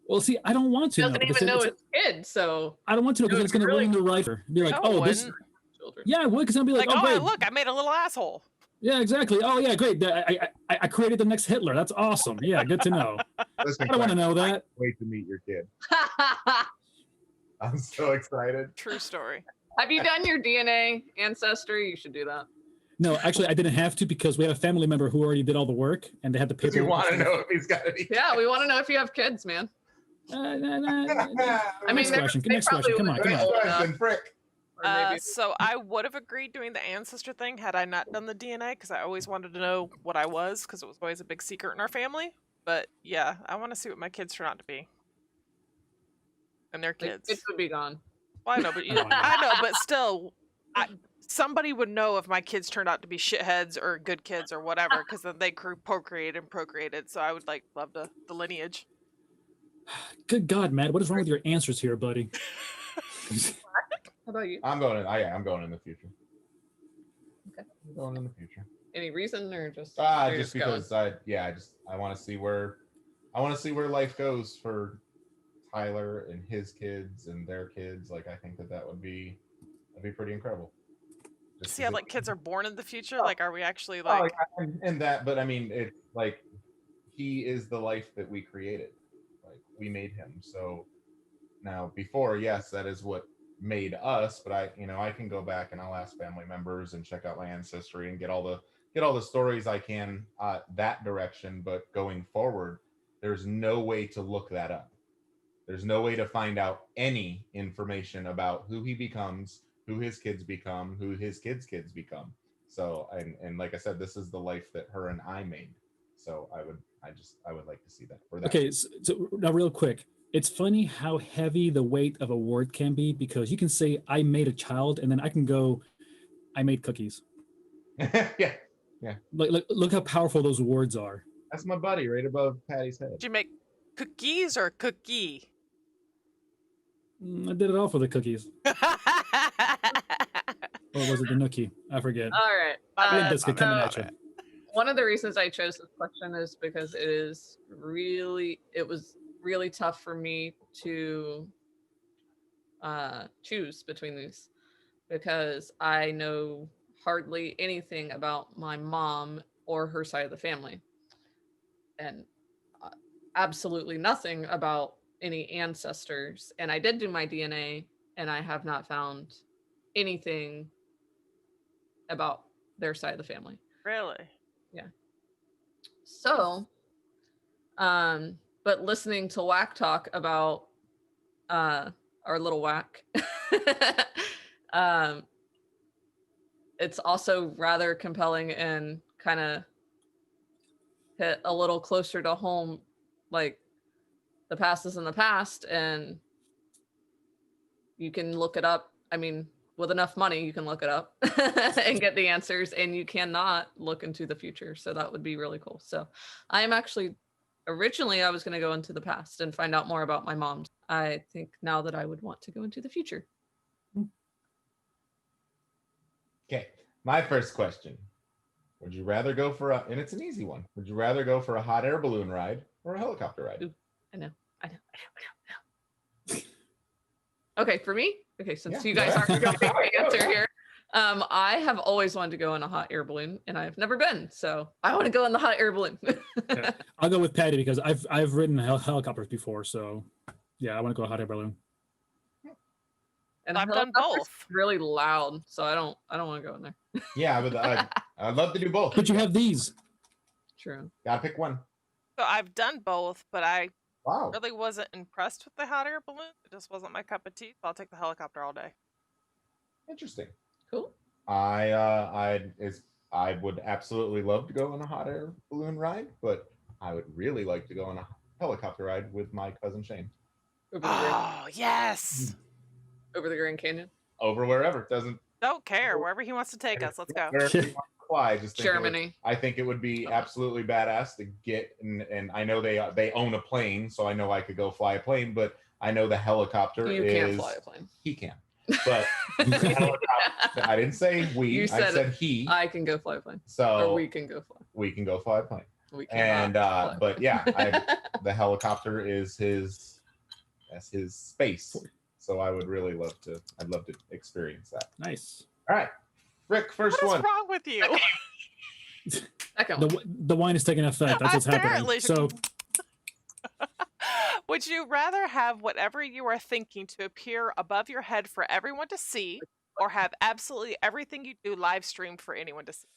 Well, see, I don't want to. Doesn't because even know it's- it's kids, so I don't want to know because it it's going to would be ruin the life. Be like, No, oh, it this. wouldn't. children. Yeah, I would, because I'll be like, Like, oh, great. look, I made a little asshole. Yeah, exactly. Oh, yeah, great. I created the next Hitler. That's awesome. Yeah, good to know. Listen, I don't want to know I that. can't wait to meet your kid. I'm so excited. True story. Have you done your DNA ancestry? You should do that. No, actually, I didn't have to because we have a family member who already did all the work and they had the Because paper. you want to know if he's got any. Yeah, we want to know if you have kids, man. I I mean, Next question. they Next question. probably Come on, would come be on. old Next enough, question, Frick. or maybe- So I would have agreed doing the ancestor thing had I not done the DNA, because I always wanted to know what I was, because it was always a big secret in our family. But yeah, I want to see what my kids turn out to be. And their the kids. kids would be gone. Well, I know, but I know, but still, somebody would know if my kids turned out to be shitheads or good kids or whatever, because then they procreated. So I would love the lineage. Good God, Matt, what is wrong with your answers here, buddy? How about you? I'm going in the future. Okay. I'm going in the future. Any reason or just? you're Just going? because I want to see where life goes for Tyler and his kids and their kids. Like, I think that'd be pretty incredible. Just See how 'cause kids are born in the future? Oh. Like, are we actually Oh, like? yeah, and that, but I mean, it's like he is the life that we created. Like, we made him. So now, before, yes, that is what made us. But I can go back and I'll ask family members and check out my ancestry and get all the stories I can that direction. But going forward, there's no way to look that up. There's no way to find out any information about who he becomes, who his kids become, who his kids' kids become. So, and like I said, this is the life that her and I made. So I would like to see that. Okay, so now real quick. It's funny how heavy the weight of a word can be, because you can say I made a child and then I can go, I made cookies. Yeah, Look how powerful those words are. that's my buddy right above Patty's head. Did you make cookies or cookie? I did it all for the cookies. Or was it the nookie? I forget. All right. Limp Biscuit coming at you. One of the reasons I chose this question is because it was really tough for me to choose between these because I know hardly anything about my mom or her side of the family, and absolutely nothing about any ancestors. And I did do my DNA, and I have not found anything about their side of the family. Really? So, but listening to Wack talk about our little Wack, it's also rather compelling and kind of hit a little closer to home. Like, the past is in the past, and you can look it up. I mean, with enough money, you can look it up and get the answers, and you cannot look into the future. So that would be really cool. So I am actually, originally I was going to go into the past and find out more about my mom. I think now that I would want to go into the future. Okay, my first question. Would you rather go for and it's an easy one. Would you rather go for a hot air balloon ride or a helicopter ride? Ooh, I know. Okay, for me? Okay, since you guys aren't going to pick the answer here. I have always wanted to go in a hot air balloon, and I've never been, so I want to go in the hot air balloon. I'll go with Patty because I've ridden helicopters before, so yeah, I want to go hot air balloon. And I've done both. Really loud, so I don't want to go in there. Yeah, I'd love to do both. But you have these. True. Gotta pick one. So I've done both, but I Wow. really wasn't impressed with the hot air balloon. It just wasn't my cup of tea. So I'll take the helicopter all day. Interesting. Cool. I would absolutely love to go on a hot air balloon ride, but I would really like to go on a helicopter ride with my cousin Shane. Oh, yes. Over the Grand Canyon. Over wherever. Doesn't Don't care. Wherever he wants to take us. Let's go. wherever he wants to fly. Just think Germany. I think it would be absolutely badass to get and I know they own a plane, so I know I could go fly a plane, but I know the helicopter You can't fly a plane. He can. But I didn't say we. I said he. I can go fly a plane. So Or we can go fly. we can go fly a plane. We And cannot fly. but yeah, the helicopter is his space. So I would really love to. I'd love to experience that. Nice. All right, Rick, first What one. is wrong with you? Second one. The wine is taking effect. That's what's Apparently. happening. So Would you rather have whatever you are thinking to appear above your head for everyone to see, or have absolutely everything you do live streamed for anyone to see?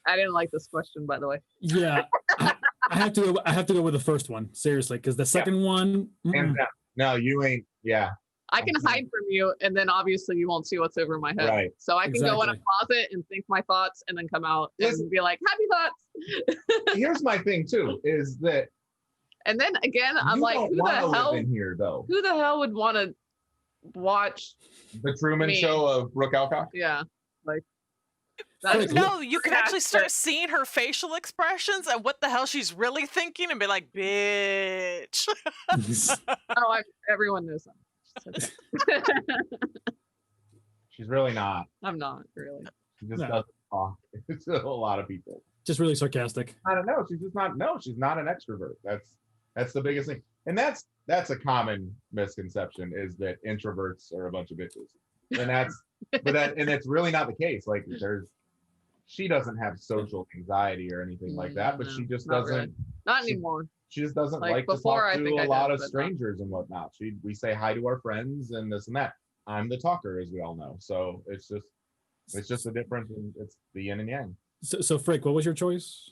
I didn't like this question, by the way. yeah, I have to go with the first one seriously because the second one. Hands down. No, you ain't. Yeah. I can hide from you, and then obviously you won't see what's over my head. Right. So I can go in a Exactly. closet and think my thoughts, and then come out Yes. and be like, "Happy thoughts." Here's my thing too: is that And then again, I'm you like, don't who the wanna hell? live in here though? Who the hell would want to watch? The Truman Me. Show of Brooke Alcock. Yeah, like Like, No, you can actually That's start seeing her facial expressions and what the hell she's really thinking and be like, bitch. Oh, everyone knows that. She's really not. I'm not really. She just No. doesn't talk to a lot of people. just really sarcastic. I don't know. She's just not. No, she's not an extrovert. That's the biggest thing, and that's a common misconception is that introverts are a bunch of bitches, and that's really not the case. Like she doesn't have social anxiety or anything like that, but No, she just not doesn't. really. Not she- anymore. She just doesn't Like, like to before, talk I to think a I lot did, of but not. strangers and whatnot. We say hi to our friends and this and that. I'm the talker, as we all know. So it's just a difference. It's the yin and yang. So Frick, what was your choice?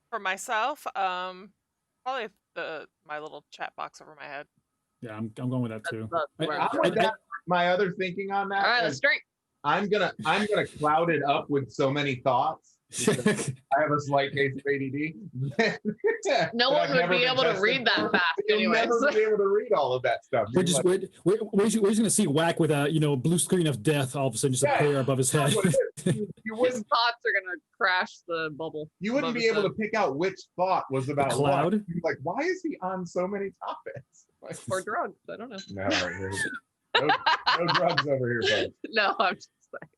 For myself, probably my little chat box over my head. Yeah, I'm going with that too. That's where I- I'm I'm with that. My other thinking on that All right, is let's drink. I'm gonna cloud it up with so many thoughts. because I have a slight case of ADD. No But one I've would never be been able to tested read that for it. fast You'll anyways. never be able to read all of that stuff. we're You're just like, we're just gonna see Wack with a blue screen of death all of a sudden just Yeah, appear above his head. that's what it is. You His wouldn't thoughts are gonna crash the bubble. you wouldn't above be his able head. to pick out which thought was about what. cloud? You'd be like, why is he on so many topics? Like, Or drugs. I don't know. no drugs over here, folks. No, I'm just saying.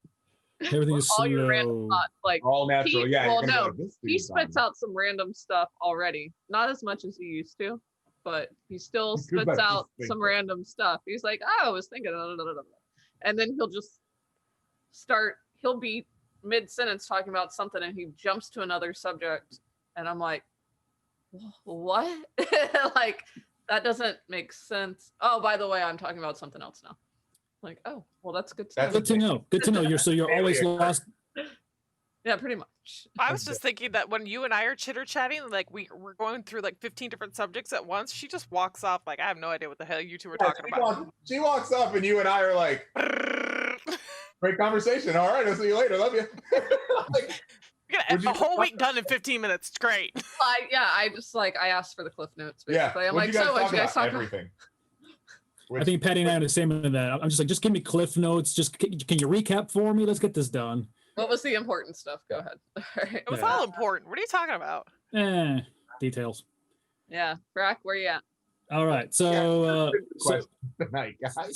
Everything is All your random slow. thoughts. Like All natural. He- Yeah. well, you're gonna be no, like, this he dude's spits on. out some random stuff already. Not as much as he used to, but he still Good spits luck, out just some think. random stuff. He's like, oh, I was thinking, and then he'll just he'll be mid-sentence talking about something and he jumps to another subject. And I'm like, what? Like, that doesn't make sense. Oh, by the way, I'm talking about something else now. Like, oh, well, that's good to That's know. Good to know. Good to know. You're always lost. Yeah, pretty much. I was just thinking that when you and I are chitter-chatting, like we're going through like 15 different subjects at once, she just walks off like, I have no idea what the hell you two were talking about. She walks up and you and I are like, great conversation. All right, I'll see you later. Love you. Like, We're gonna Would have you- the whole week done in 15 minutes. It's great. I asked for the cliff notes, basically. yeah. I'm What'd like, you so guys what you guys talk talk about? about? Everything. I think Patty and I are the same in that. I'm just like, just give me cliff notes. Just can you recap for me? Let's get this done. What was the important stuff? Go ahead. All right. It was Yeah. all important. What are you talking about? Details. Yeah, Frack, where you at? All right. So, question tonight, guys.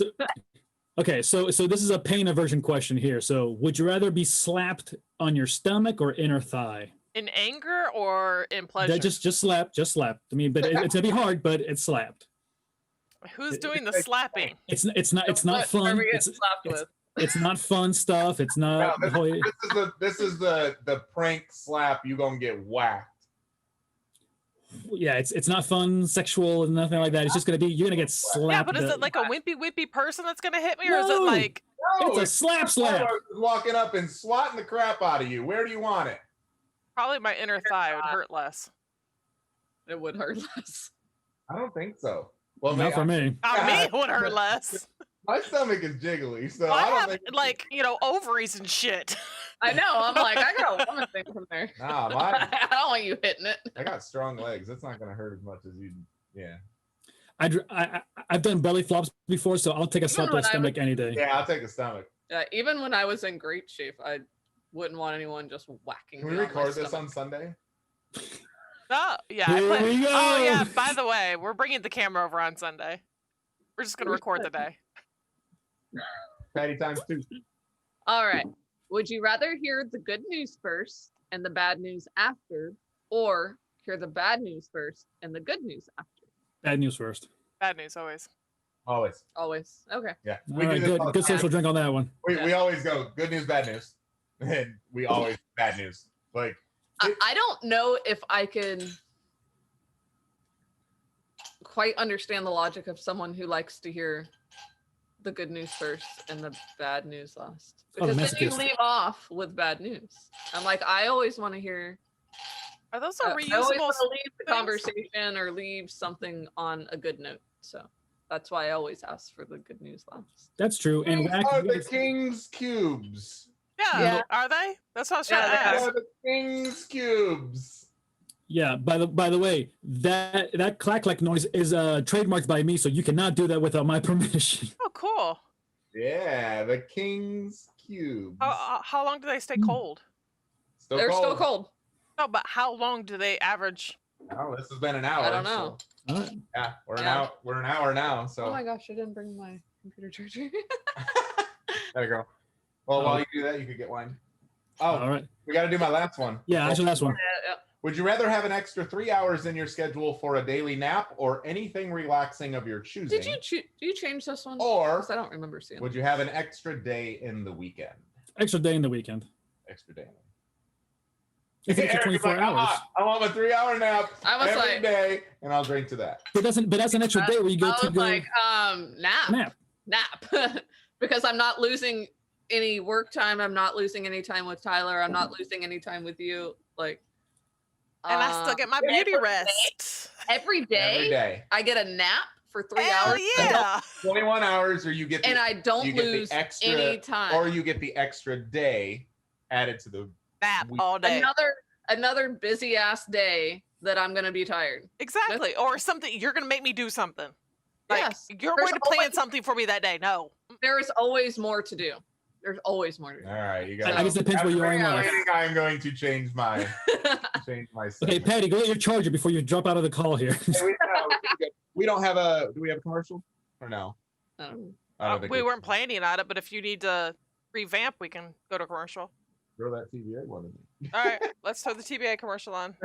okay. So this is a pain aversion question here. So, would you rather be slapped on your stomach or inner thigh? In anger or in pleasure? That just slapped. I mean, but it's gonna be hard, but it's slapped. Who's doing the slapping? It's not What are fun. we getting It's slapped with? it's not fun stuff. It's not. No, this is the prank slap. You gonna get whacked. Yeah, it's not fun, sexual, and nothing like that. It's just gonna be you're gonna get slapped. Yeah, but is it like a wimpy person that's gonna hit me, or is it No. like No, It's a slap slap. Walking up and swatting the crap out of you. Where do you want it? probably my inner thigh would hurt less? It would hurt less. I don't think so. Well, Not for me. Me, it would hurt less. My stomach is jiggly, so I I don't have think. like ovaries and shit. I know. I'm like, I got a woman thing from there. Nah, I don't want you hitting it. I got strong legs. It's not gonna hurt as much as you. Yeah. I've done belly flops before, so I'll take a slap to when the I stomach any day. Yeah, I'll take the stomach. Even when I was in great shape, I wouldn't want anyone just whacking Can me we on my record this stomach. on Sunday? Oh yeah. Here we go. Oh yeah. By the way, we're bringing the camera over on Sunday. We're just gonna record the day. Patty times 2. All right. Would you rather hear the good news first and the bad news after, or hear the bad news first and the good news after? Bad news first. Bad news always. Always. Always. Okay. Yeah. All right, good social drink on that one. We always go good news, bad news, and we always bad news. Like I don't know if I can quite understand the logic of someone who likes to hear the good news first and the bad news last. Oh, the Because then you masochist. leave off with bad news. I'm like, I always want to hear. Are those I a always reusable? want to leave the things? conversation or leave something on a good note. So that's why I always ask for the good news last. That's true. And these Wack, are the king's cubes. Yeah, Yeah. Are they? That's what I was Yeah, trying to they ask. These are the king's cubes. yeah. By the way, that clack noise is trademarked by me, so you cannot do that without my permission. Oh, cool. Yeah, the king's cubes. How long do they stay Mm. cold? Still They're cold. still cold. No, but how long do they average? Oh, this has been an hour. I don't know. so- All right. yeah, we're Yeah. an hour now. So Oh my gosh, I didn't bring my computer charger. there you go. Well, Oh. while you do that, you could get wine. Oh, All right. we got to do my last one. Yeah, that's the last one. Yeah. Would you rather have an extra 3 hours in your schedule for a daily nap or anything relaxing of your choosing? Did you change this one? Or 'Cause I don't remember seeing. would you have an extra day in the weekend? Extra day in the weekend. Extra day. If it's for Eric's 24 like, hours. I want my 3 hour nap I was every like- day, and I'll drink to that. But that's an extra day where you I get to was go like, nap. nap. Because I'm not losing any work time. I'm not losing any time with Tyler. I'm not losing any time with you. Like, And I still get my beauty rest. every day, Every day. I get a nap for 3 Hell hours. yeah. 21 hours, or you get the, And I don't you get the lose extra- any time. or you get the extra day added to the. Nap We- all day. Another busy ass day that I'm gonna be tired. Exactly. Or something, you're going to make me do something. Like, Yes. you're There's going to plan always- something for me that day. No. There is always more to do. There's always more to do. All right, you guys. I guess it depends where you are in I life. think I'm going to change my Okay, segment. Patty, go get your charger before you drop out of the call here. Hey, we don't have a. Do we have a commercial or no? Um, I don't think We weren't planning on it, but if you need to revamp, we can go to commercial. Throw that TVA one in there. All right, let's throw the TBA commercial on.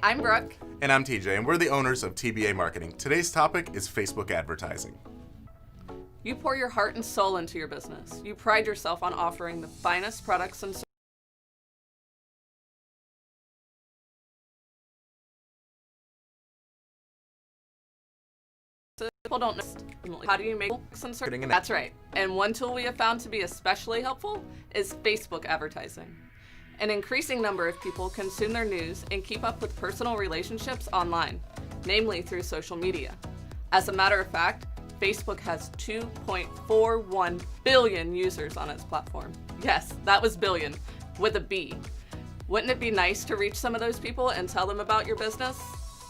I'm Brooke. And I'm TJ, and we're the owners of TBA Marketing. Today's topic is Facebook advertising. You pour your heart and soul into your business. You pride yourself on offering the finest products and services. People don't know. How do you make some sort? That's right. And one tool we have found to be especially helpful is Facebook advertising. An increasing number of people consume their news and keep up with personal relationships online, namely through social media. As a matter of fact, Facebook has 2.41 billion users on its platform. Yes, that was billion, with a B. Wouldn't it be nice to reach some of those people and tell them about your business?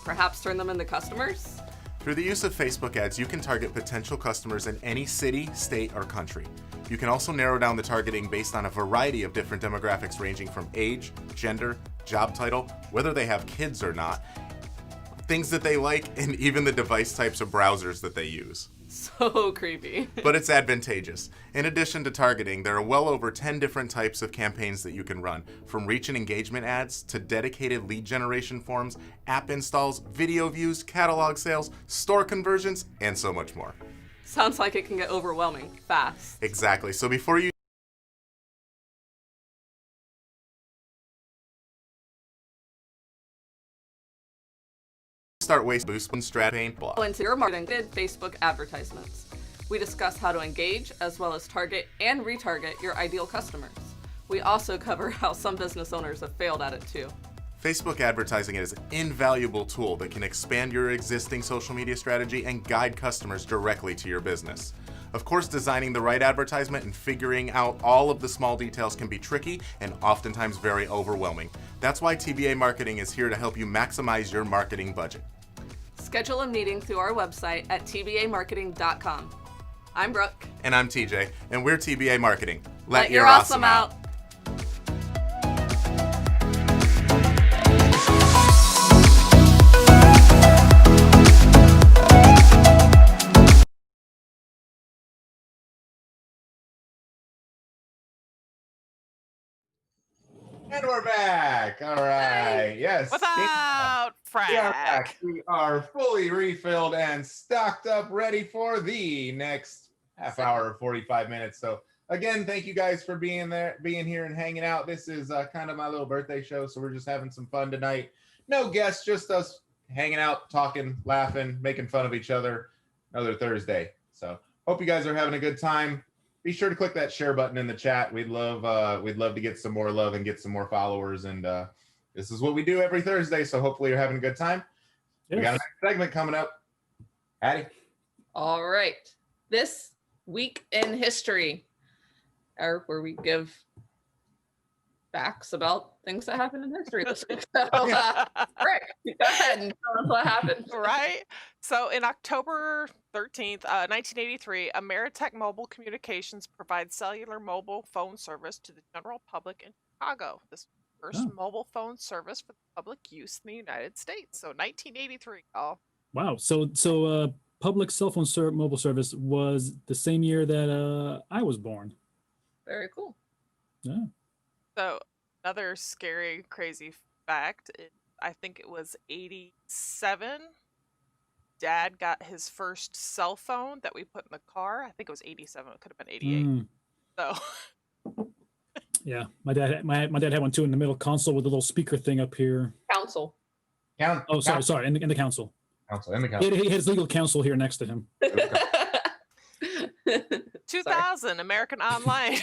Perhaps turn them into customers? Through the use of Facebook ads, you can target potential customers in any city, state, or country. You can also narrow down the targeting based on a variety of different demographics ranging from age, gender, job title, whether they have kids or not, things that they like, and even the device types of browsers that they use. So creepy. But it's advantageous. In addition to targeting, there are well over 10 different types of campaigns that you can run, from reach and engagement ads to dedicated lead generation forms, app installs, video views, catalog sales, store conversions, and so much more. Sounds like it can get overwhelming fast. Exactly. So before you start wasting boost and strat paint blah. Into your marketing Facebook advertisements. We discuss how to engage as well as target and retarget your ideal customers. We also cover how some business owners have failed at it too. Facebook advertising is an invaluable tool that can expand your existing social media strategy and guide customers directly to your business. Of course, designing the right advertisement and figuring out all of the small details can be tricky and oftentimes very overwhelming. That's why TBA Marketing is here to help you maximize your marketing budget. Schedule a meeting through our website at tbamarketing.com. I'm Brooke. And I'm TJ, and we're TBA Marketing. Let your awesome out. And we're back. All right. Yes. Without We are back. Frack. We are fully refilled and stocked up, ready for the next half hour or 45 minutes. So again, thank you guys for being here and hanging out. This is kind of my little birthday show, so we're just having some fun tonight. No guests, just us hanging out, talking, laughing, making fun of each other. Another Thursday. So hope you guys are having a good time. Be sure to click that share button in the chat. We'd love to get some more love and get some more followers. And this is what we do every Thursday. So hopefully you're having a good time. Yes. We got a next segment coming up. Patty. All right. This week in history, or where we give facts about things that happened in history this week. So, Rick, go ahead and tell us what happened. Right? So in October 13th, 1983, Ameritech Mobile Communications provides cellular mobile phone service to the general public in Chicago. This was the first mobile phone service for public use in the United States. So 1983, y'all. Wow. So public cell phone mobile service was the same year that I was born. Very cool. Yeah. So another scary, crazy fact, I think it was 87. Dad got his first cell phone that we put in the car. I think it was 87. It could have been 88. So Yeah, my dad had one too in the middle console with a little speaker thing up here. Council. Oh, sorry, in the council. He had his legal counsel here next to him. 2000, American Online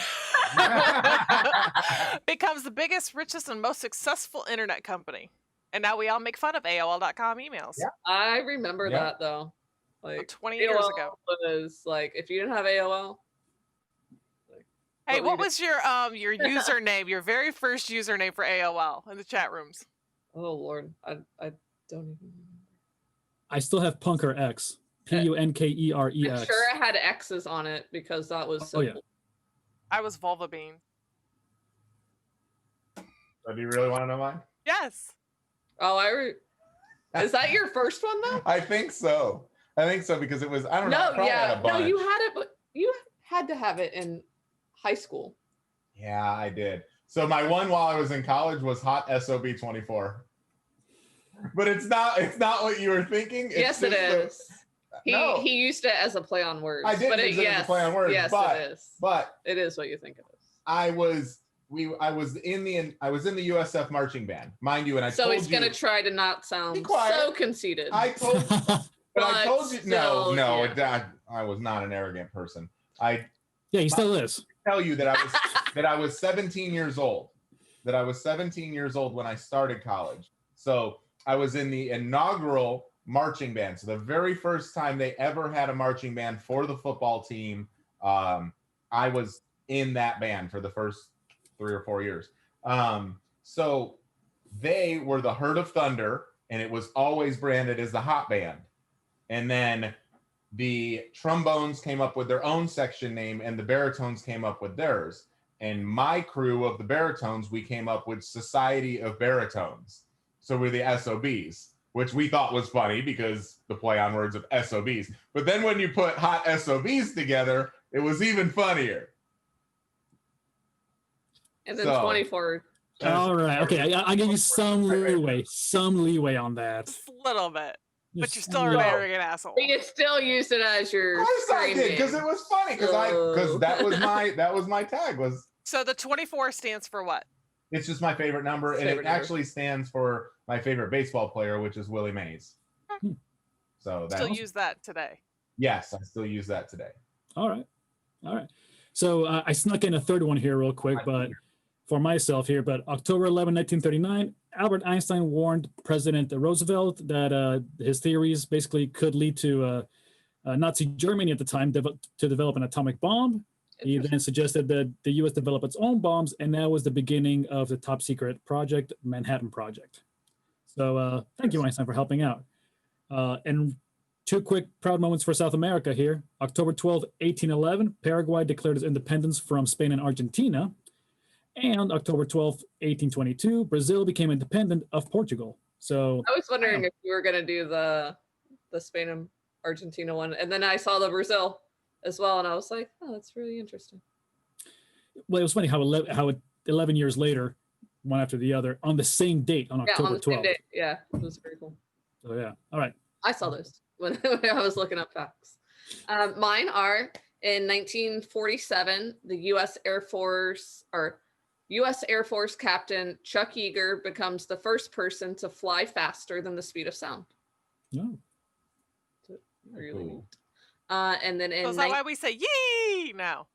becomes the biggest, richest, and most successful internet company. And now we all make fun of AOL.com emails. Yeah. I remember that though. Like 20 years AOL ago. was like, if you didn't have AOL. Like, Hey, what was your username, your very first username for AOL in the chat rooms? Oh Lord, I don't even remember. I still have Punker X. Punkerex. I'm sure I had X's on it because that was simple. Oh yeah. I was Vulva Bean. So do you really want to know mine? Yes. Oh, is that your first one though? I think so. Because it was, I don't know. I probably had a bunch. No, you had it, but you had to have it in high school. Yeah, I did. So my one while I was in college was Hot SOB 24. but it's not what you were thinking. It's Yes, it just is. He no. he used it as a play on words. I did but use it as a play on words, Yes, but- it is. But It is what you think it is. I was in the USF marching band, mind you, and I So told he's you. gonna try to not sound Be quiet. so conceited. I told, but I But told you still, no. yeah. I was not an arrogant person. I Yeah, he still is. tell you that I was 17 years old. That I was 17 years old when I started college. So I was in the inaugural marching band. So the very first time they ever had a marching band for the football team, I was in that band for the first 3 or 4 years. So they were the Herd of Thunder, and it was always branded as the Hot Band. And then the trombones came up with their own section name, and the baritones came up with theirs. And my crew of the baritones, we came up with Society of Baritones. So we're the SOBs, which we thought was funny because the play on words of SOBs. But then when you put hot SOBs together, it was even funnier. And then So- 24. All right. Okay. I'll give you some leeway on that. Just a little bit. But Just you're still an No. arrogant asshole. But you still used it as your Of course I screen did, because name. it was funny. Because that was my tag. So the 24 stands for what? It's just my favorite number, and Favorite it number. actually stands for my favorite baseball player, which is Willie Mays. Hmm. So that Still use that today. yes, I still use that today. All right. So I snuck in a third one here real quick, but for myself here. But October 11, 1939, Albert Einstein warned President Roosevelt that his theories basically could lead to Nazi Germany at the time to develop an atomic bomb. He then suggested that the U.S. develop its own bombs, and that was the beginning of the top secret project, Manhattan Project. So thank you, Einstein, for helping out. And two quick proud moments for South America here. October 12, 1811, Paraguay declared its independence from Spain and Argentina. And October 12, 1822, Brazil became independent of Portugal. So I was wondering if you were going to do the Spain and Argentina one. And then I saw the Brazil as well. And I was like, oh, that's really interesting. well, it was funny how 11 years later, one after the other, on the same date, on Yeah, October on the same 12th. day. Yeah, it was very cool. So yeah, all right. I saw those when I was looking up facts. Mine are in 1947, the U.S. Air Force Captain Chuck Yeager becomes the first person to fly faster than the speed of sound. No. Really Ooh. neat. And then So is that why we say yee now?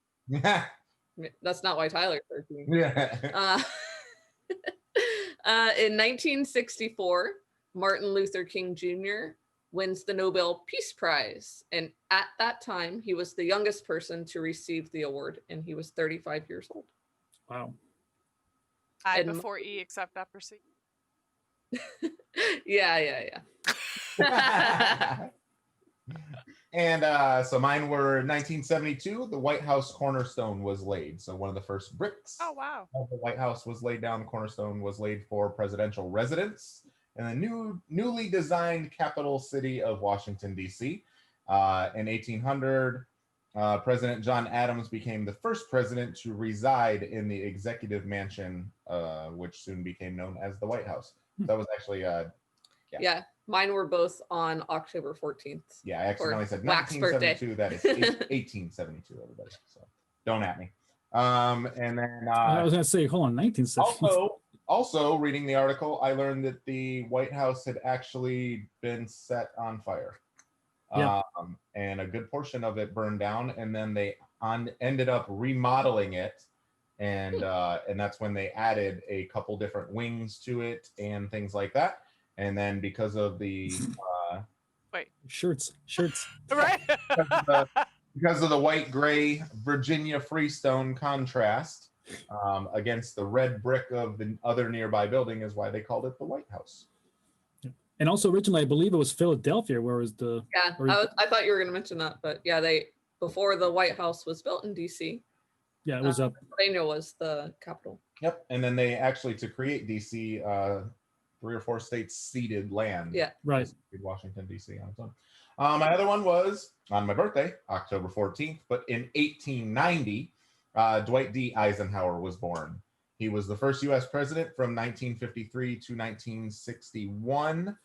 that's not why Tyler's 13. Yeah. In 1964, Martin Luther King Jr. wins the Nobel Peace Prize. And at that time, he was the youngest person to receive the award, and he was 35 years old. Wow. I And- before E except after C. Yeah. And so mine were 1972. The White House cornerstone was laid. So one of the first bricks Oh wow. of the White House was laid down. The cornerstone was laid for presidential residence in the newly designed capital city of Washington, D.C. In 1800, President John Adams became the first president to reside in the executive mansion, which soon became known as the White House. That was actually, Yeah. Mine were both on October 14th. yeah, I accidentally said Wack's birthday. 1972. That is 1872, everybody. So don't at me. And then I was going to say, hold on, 1970. also reading the article, I learned that the White House had actually been set on fire. Yeah. And a good portion of it burned down, and then they ended up remodeling it, and that's when they added a couple different wings to it and things like that. And then because of the Shirts. Right. because of the white gray Virginia freestone contrast against the red brick of the other nearby building is why they called it the White House. And also originally, I believe it was Philadelphia, where was the Yeah, I thought you were going to mention that, but yeah, before the White House was built in DC, it was up. Pennsylvania was the capital. Yep. And then they actually, to create DC, 3 or 4 states ceded land. Yeah. Right. Washington, D.C. on its own. My other one was on my birthday, October 14th, but in 1890, Dwight D. Eisenhower was born. He was the first U.S. president from 1953 to 1961.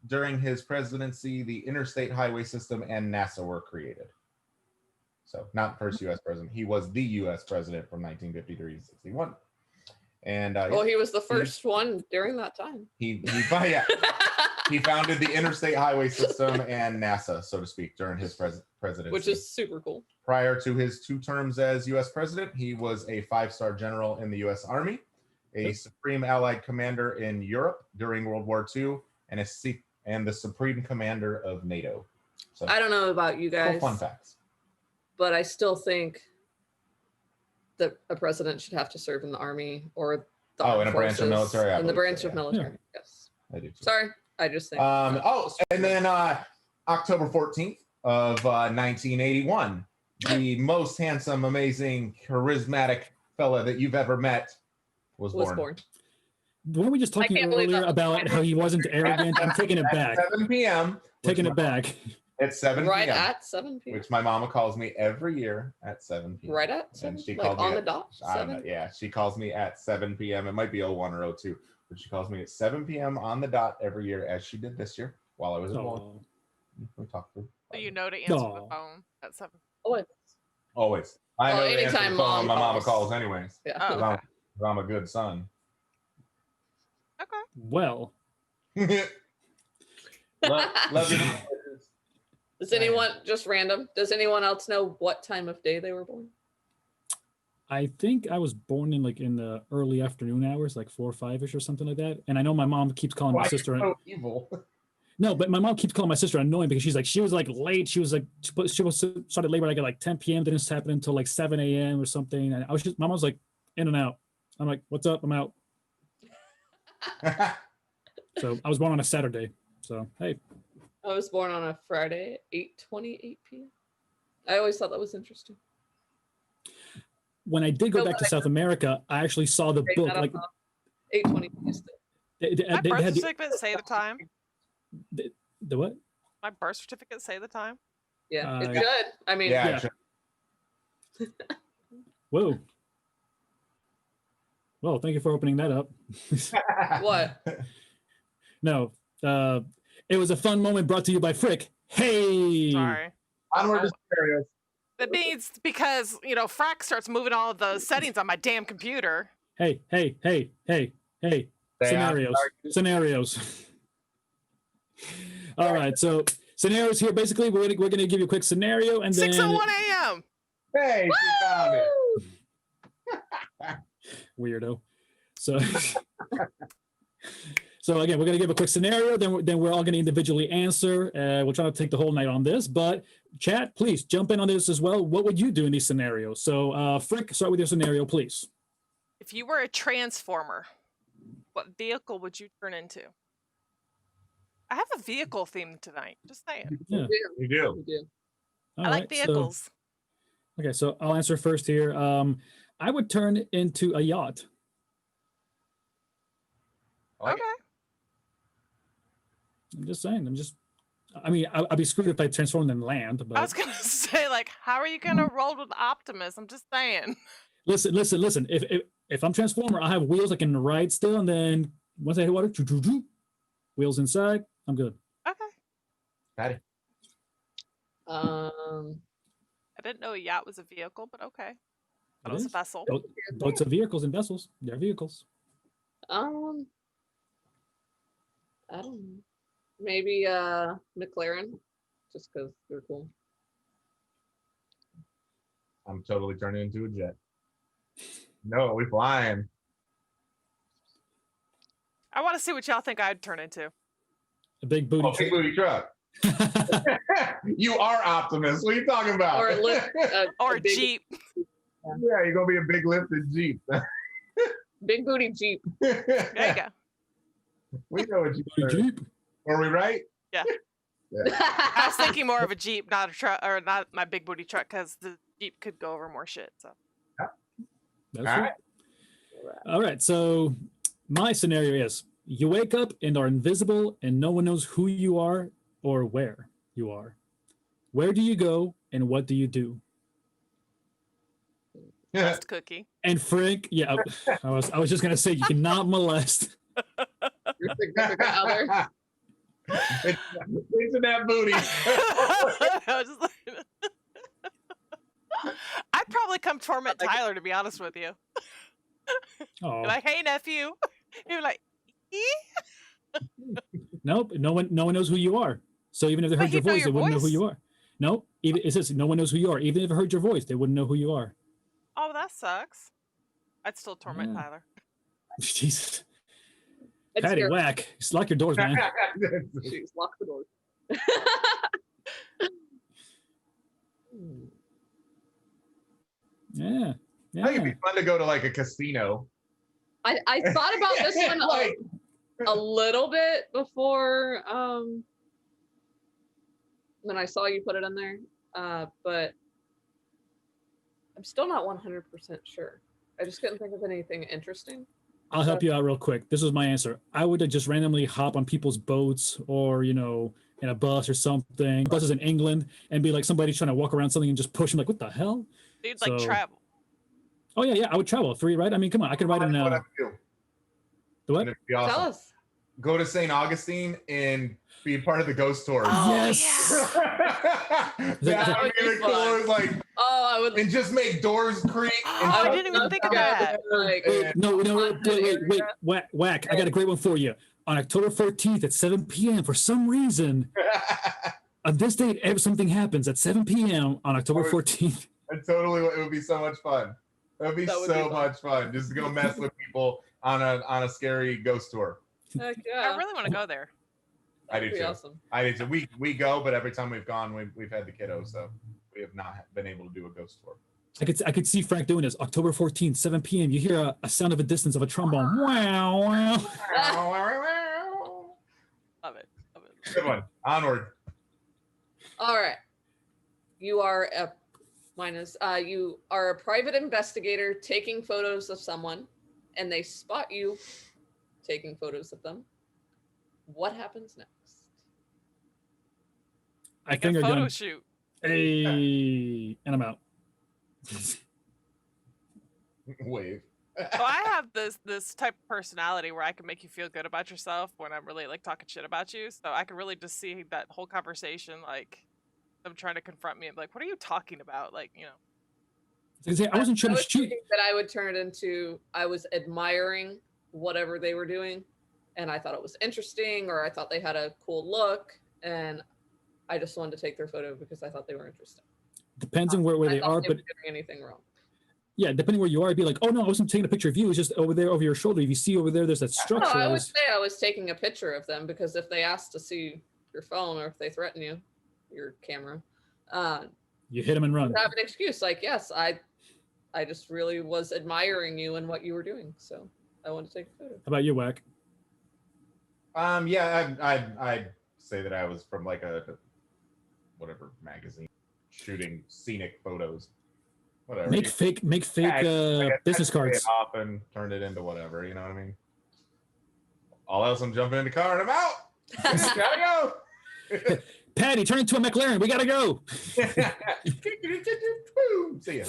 During his presidency, the interstate highway system and NASA were created. So not first U.S. president. He was the U.S. president from 1953 to 61. And he was the first one during that time. He founded the interstate highway system and NASA, so to speak, during his presidency. Which is super cool. Prior to his 2 terms as U.S. president, he was a 5-star general in the U.S. Army, a Supreme Allied Commander in Europe during World War II, and the Supreme Commander of NATO. So I don't know about you guys, fun facts, but I still think that a president should have to serve in the army or the armed in a branch of forces, military. in the branch of military. Yes. I do too. Sorry, I just think. And then October 14th of 1981, the most handsome, amazing, charismatic fella that you've ever met was born. Weren't we just talking earlier about how he wasn't arrogant? I'm taking it back. 7 p.m. Taking it back. At 7 p.m. Right at 7 p.m. Which my mama calls me every year at 7 p.m. Right at 7? And she Like called me on the at, dot? I don't 7? know, yeah, she calls me at 7 p.m. It might be 01 or 02, but she calls me at 7 p.m. on the dot every year, as she did this year while I was born. We talked to. So you know to answer the phone at 7. Always. I know to answer anytime the phone when my mama calls. calls anyways. Yeah. Oh, okay. I'm a good son. Okay. Well, love you. Does anyone, just random, does anyone else know what time of day they were born? I think I was born in the early afternoon hours, like 4 or 5-ish or something like that. And I know my mom keeps calling my sister. So evil. No, but my mom keeps calling my sister annoying because she was late. She was started labor like at like 10 p.m. Didn't happen until like 7 a.m. or something. And my mom was like in and out. I'm like, what's up? I'm out. So I was born on a Saturday. So hey. I was born on a Friday, 8:28 p.m. I always thought that was interesting. When I did go back to South America, I actually saw the book. Like 8:20. My birth certificate say the time. The what? My birth certificate say the time. Yeah, it's good. I mean, yeah. Whoa. Well, thank you for opening that up. What? No. It was a fun moment brought to you by Frick. Hey. Sorry. Onward to scenarios. That means because, Frack starts moving all of the settings on my damn computer. Hey. Scenarios. All right, so scenarios here. Basically, we're gonna give you a quick scenario and then 6:01 a.m. Hey, she found it. Weirdo. So so again, we're gonna give a quick scenario, then we're all gonna individually answer. We'll try to take the whole night on this, but chat, please jump in on this as well. What would you do in these scenarios? So Frick, start with your scenario, please. If you were a transformer, what vehicle would you turn into? I have a vehicle theme tonight. Just saying. Yeah, You do. all I like right, vehicles. Okay, so I'll answer first here. I would turn into a yacht. Okay. I'm just saying. I'd be screwed if I transformed in land. But I was gonna say, how are you gonna roll with Optimus? I'm just saying. listen. If I'm Transformer, I have wheels I can ride still, and then once I hit water, wheels inside, I'm good. Okay. Patty. I didn't know a yacht was a vehicle, but okay. But it was a vessel. Boats are vehicles and vessels. They're vehicles. I don't know. Maybe McLaren, just because they're cool. I'm totally turning into a jet. No, we flying. I want to see what y'all think I'd turn into. A big booty. Big booty truck. You are Optimus. What are you talking about? Or a Jeep. Yeah, you're gonna be a big lifted Jeep. Big booty Jeep. There you go. We know what you Jeep. Are we right? Yeah. Yeah. I was thinking more of a Jeep, not a truck, or not my big booty truck, because the Jeep could go over more shit. So. That's All right. All right. So my scenario is you wake up and are invisible and no one knows who you are or where you are. Where do you go and what do you do? Molest cookie. And Frank, yeah, I was just gonna say you cannot molest. Your significant other. Into that booty. I was just like, I'd probably come torment Tyler, to be honest with you. Oh, Be like, hey nephew. He'd be like, nope. No one knows who you are. So even if they But heard your he'd know voice, your they wouldn't know who voice? you are. Nope. Even it says no one knows who you are. Even if they heard your voice, they wouldn't know who you are. oh, that sucks. I'd still torment Yeah. Tyler. Jesus. It's Paddy your Wack. Just lock your doors, man. shoes. Lock the doors. Yeah. I think it'd Yeah. be fun to go to like a casino. I thought about this one Like- a little bit before when I saw you put it in there, but I'm still not 100% sure. I just couldn't think of anything interesting. I'll help you out real quick. This was my answer. I would just randomly hop on people's boats or, in a bus or something. Buses in England and be like somebody trying to walk around something and just push them like, what the hell? Dude, like So- travel. Oh, yeah. I would travel. 3, right? I mean, come on. I could ride in What I the would do. what? And it'd be awesome. Tell us. Go to St. Augustine and be part of the ghost tour. Oh, Yes. That would be the fun. coolest, like, Oh, I would. and just make doors creak. And Oh, I shut didn't even them think of down. that. Like, Wait, no, wait. Whack. I got a great one for you. On October 14th at 7 p.m., for some reason, on this date, something happens at 7 p.m. on October 14th. It would be so much fun. It would be That would be so fun. much fun just to go mess with people on a scary ghost tour. heck yeah. I really want to go there. I do That'd be too. awesome. I do too. We go, but every time we've gone, we've had the kiddos, so we have not been able to do a ghost tour. I could see Frank doing this. October 14th, 7 p.m. You hear a sound of a distance of a trombone. Wow, wow. Love it. Love it. Good one. Onward. All right. You are you are a private investigator taking photos of someone, and they spot you taking photos of them. What happens next? I Like think a you're photo done. shoot. Hey, and I'm out. Wave. So I have this type of personality where I can make you feel good about yourself when I'm really like talking shit about you. So I can really just see that whole conversation, like them trying to confront me and be like, what are you talking about? Like, I wasn't trying I to was shoot. thinking that I would turn it into I was admiring whatever they were doing, and I thought it was interesting, or I thought they had a cool look, and I just wanted to take their photo because I thought they were interesting. Depends on where I they thought are, they but weren't doing anything wrong. yeah, depending where you are, I'd be like, oh no, I wasn't taking a picture of you. It's just over there over your shoulder. If you see over there, there's that No, structure. I would say I was taking a picture of them because if they asked to see your phone or if they threaten you, your camera, You hit them and run. you have an excuse. Like, yes, I just really was admiring you and what you were doing, so I wanted to take a photo. How about you, Wack? Yeah, I'd say that I was from like a whatever magazine shooting scenic photos. Whatever. Make fake Yeah, business I cards. it off and turned it into whatever. You know what I mean? All else, I'm jumping in the car and I'm out. Gotta go. Patty, turn into a McLaren. We gotta go. See ya.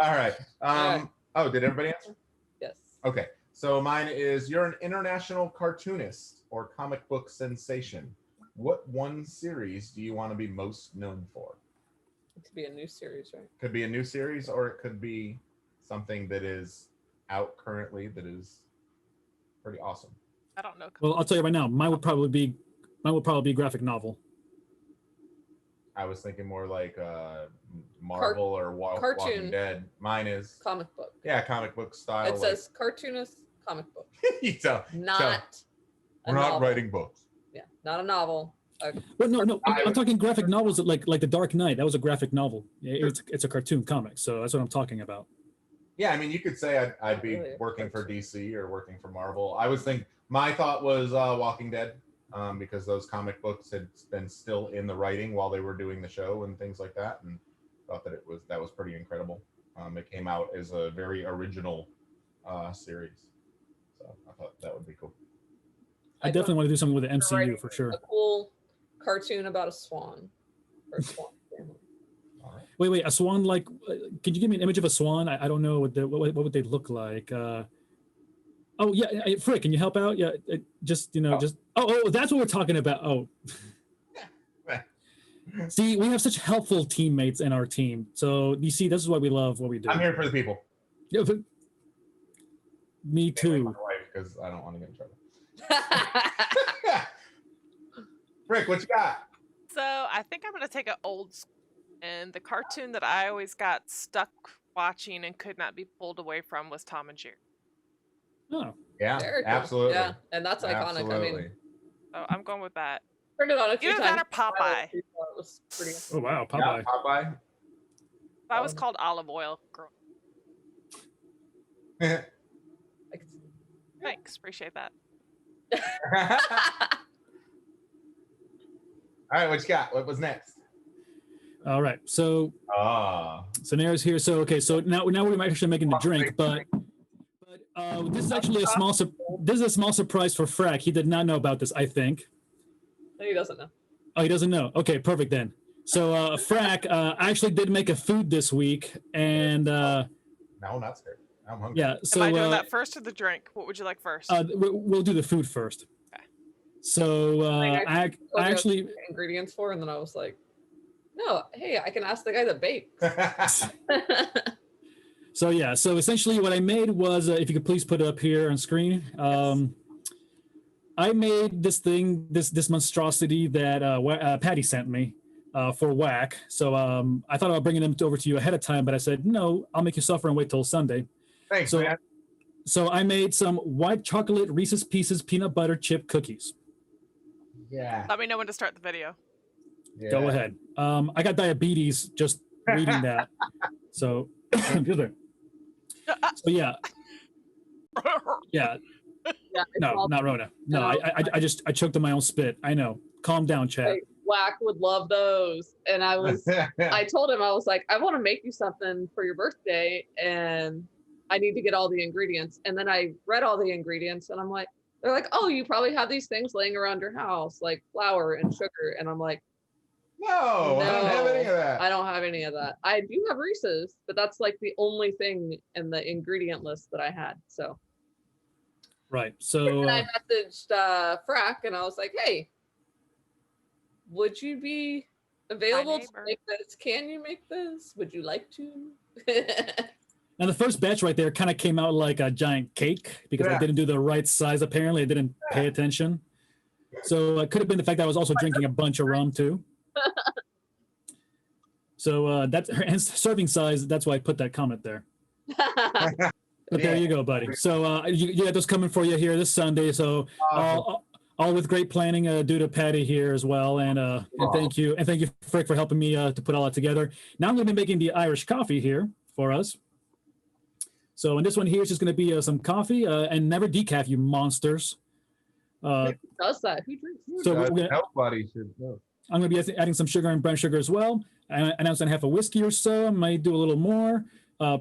All right. Oh, did everybody answer? Yes. Okay. So mine is you're an international cartoonist or comic book sensation. What one series do you want to be most known for? It could be a new series, right? Could be a new series or it could be something that is out currently that is pretty awesome. I don't know. Well, I'll tell you right now. Mine would probably be graphic novel. I was thinking more like Marvel or cartoon. Walking Dead. Mine is Comic book. comic book style. It says cartoonist comic book, you tell. not a We're not novel. writing books. Yeah, not a novel. Well, no. I'm talking graphic novels like The Dark Knight. That was a graphic novel. It's a cartoon comic, so that's what I'm talking about. Yeah, I mean, you could say I'd be Really? working for DC or working for Marvel. I was thinking my thought was Walking Dead, because those comic books had been still in the writing while they were doing the show and things like that, and thought that that was pretty incredible. It came out as a very original series, so I thought that would be cool. I definitely want to do something with the MCU for sure. A cool cartoon about a swan or a swan family. All right. Wait, a swan like? Could you give me an image of a swan? I don't know what would they look like. Oh yeah, Frick, can you help out? Yeah, just just. Oh, that's what we're talking about. Oh, see, we have such helpful teammates in our team. So you see, this is why we love what we do. I'm here for the people. Yeah, me too. My wife, because I don't want to get in trouble. Rick, what you got? So I think I'm gonna take an old school, and the cartoon that I always got stuck watching and could not be pulled away from was Tom and Jerry. Oh, Yeah, Very cool. absolutely. Yeah, and that's iconic. Absolutely. I mean, So I'm going with that. turned it on a few Either times. that or Popeye. It was pretty. oh wow, Yeah, Popeye. Popeye. That was called Olive Oil. Girl. Thanks, appreciate that. All right, what you got? What was next? All right, so Ah, Nara's here. So okay, so now we're actually making the drink, but this is actually this is a small surprise for Frack. He did not know about this, I think. No, he doesn't know. Oh, he doesn't know. Okay, perfect then. So Frack, I actually did make a food this week, and no, not scared. I'm hungry. yeah. So Am I doing that first or the drink? What would you like first? we'll do the food first. Okay. So I actually Ingredients for, and then I was like, no, hey, I can ask the guy that bakes. so yeah. So essentially, what I made was, if you could please put it up here on screen. I made this thing, this monstrosity that Patty sent me for Wack. So I thought about bringing them over to you ahead of time, but I said no. I'll make you suffer and wait till Sunday. Thanks, So, man. so I made some white chocolate Reese's Pieces peanut butter chip cookies. Yeah. Let me know when to start the video. Go ahead. I got diabetes just reading that. So, excuse me. So yeah. Yeah, No, not Rona. No, I choked on my own spit. I know. Calm down, Chad. Like, Wack would love those. And I told him, I was like, I want to make you something for your birthday, and I need to get all the ingredients. And then I read all the ingredients, and I'm like, they're like, oh, you probably have these things laying around your house, like flour and sugar. And I'm like, No, I don't have any of that. I don't have any of that. I do have Reese's, but that's like the only thing in the ingredient list that I had. So Right. So and I messaged Frack, and I was like, hey, would you be available to neighbor. make this? Can you make this? Would you like to? now the first batch right there kind of came out like a giant cake because I Yeah. didn't do the right size. Apparently, I didn't pay attention. So it could have been the fact that I was also drinking a bunch of rum too. So that's and serving size. That's why I put that comment there. But there you go, buddy. So you got those coming for you here this Sunday. So all with great planning due to Patty here as well. And thank you, Frick, for helping me to put all that together. Now I'm going to be making the Irish coffee here for us. So and this one here is just going to be some coffee and never decaf, you monsters. Who does that? Who drinks? So we're gonna, Nobody should know. I'm going to be adding some sugar and brown sugar as well. And I'm going to have a whiskey or so. I might do a little more.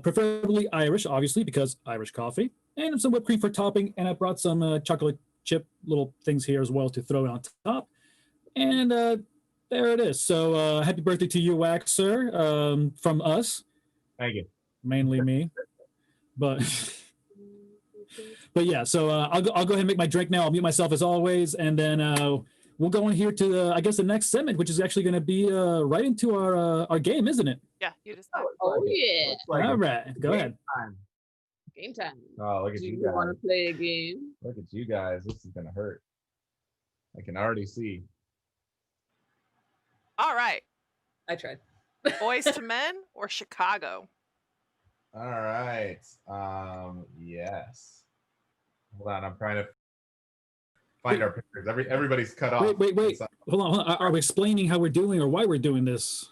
Preferably Irish, obviously, because Irish coffee, and some whipped cream for topping. And I brought some chocolate chip little things here as well to throw on top. And there it is. So happy birthday to you, Wack, sir, from us. Thank you. Mainly me. But yeah, so I'll go ahead and make my drink now. I'll mute myself as always. And then we'll go in here to, I guess, the next segment, which is actually going to be right into our game, isn't it? Yeah, you just. Oh yeah, All right, go ahead. game time. Oh, look at Do you you want guys. to play a game? Look at you guys. This is gonna hurt. I can already see. All right, I tried. Boys to Men or Chicago? All right. Yes. Hold on. I'm trying to find our pictures. Everybody's cut off. Wait. Hold on. Are we explaining how we're doing or why we're doing this?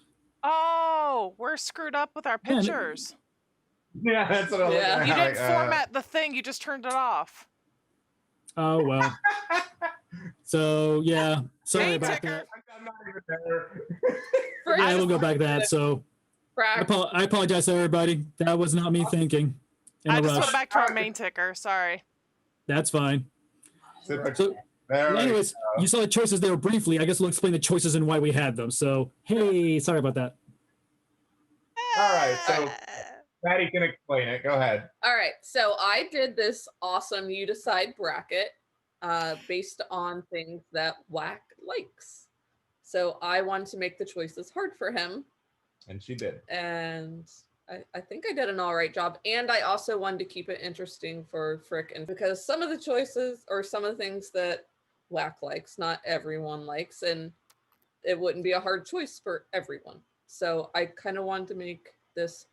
Oh, we're screwed up with our Yeah, no- pictures. Yeah, that's what I'm Yeah. looking You at. didn't format the thing. You just turned it off. Oh well. So yeah, sorry Hey, about Ticker. that. I'm not even there. Yeah, we'll go back to that. So Frack. I apologize to everybody. That was not me thinking in I a just rush. went back to our main ticker. Sorry. That's fine. Sit back. So There we anyways, go. you saw the choices there briefly. I guess we'll explain the choices and why we had them. So hey, sorry about that. All right, so Patty can explain it. Go ahead. All right, so I did this awesome you decide bracket based on things that Wack likes. So I wanted to make the choices hard for him, And she did. and I think I did an all right job. And I also wanted to keep it interesting for Frick, and because some of the choices or some of the things that Wack likes, not everyone likes, and it wouldn't be a hard choice for everyone. So I kind of wanted to make this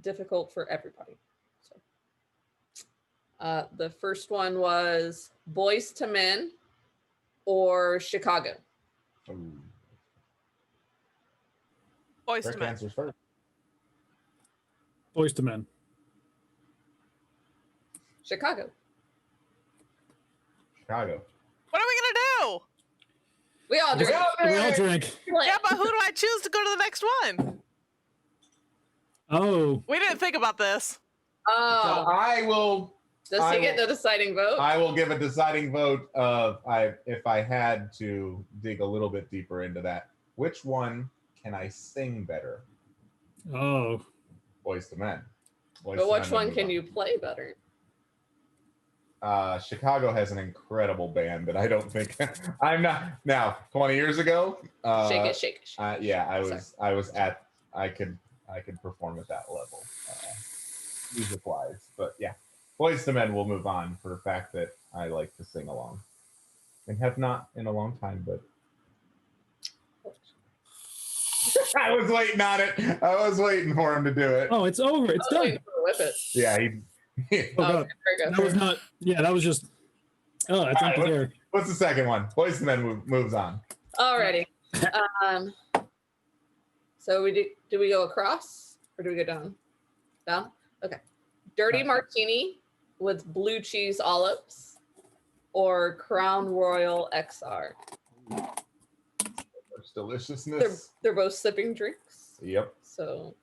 difficult for everybody. So the first one was Boys to Men or Chicago. Ooh. Boys to Rick men. answers first. Boys to Men. Chicago. Chicago. What are we gonna do? We all drink. We all drink. Yeah, but who do I choose to go to the next one? Oh, We didn't think about this. So Oh, I will. does I he get will- the deciding vote? I will give a deciding vote of if I had to dig a little bit deeper into that. Which one can I sing better? oh. Boys to Men. Boys But to which Men, one move can on. you play better? Chicago has an incredible band, but I don't think I'm not now. 20 years ago, Shake it, shake it. Shake it. yeah, Sorry. I was at I could perform at that level, music wise. But yeah, Boys to Men will move on for the fact that I like to sing along, and have not in a long time. But I was waiting on it. I was waiting for him to do it. Oh, it's over. It's I was done. waiting for the whip it. Yeah, he Oh, Oh, God. there we That go. was not, yeah, that was just, oh, it's All right, empty there. What's the second one? Boys to Men moves on. Alrighty. So do we go across or do we go down? Down? Okay. Dirty martini with blue cheese olives or Crown Royal XR. Such deliciousness. They're both sipping drinks. Yep. So,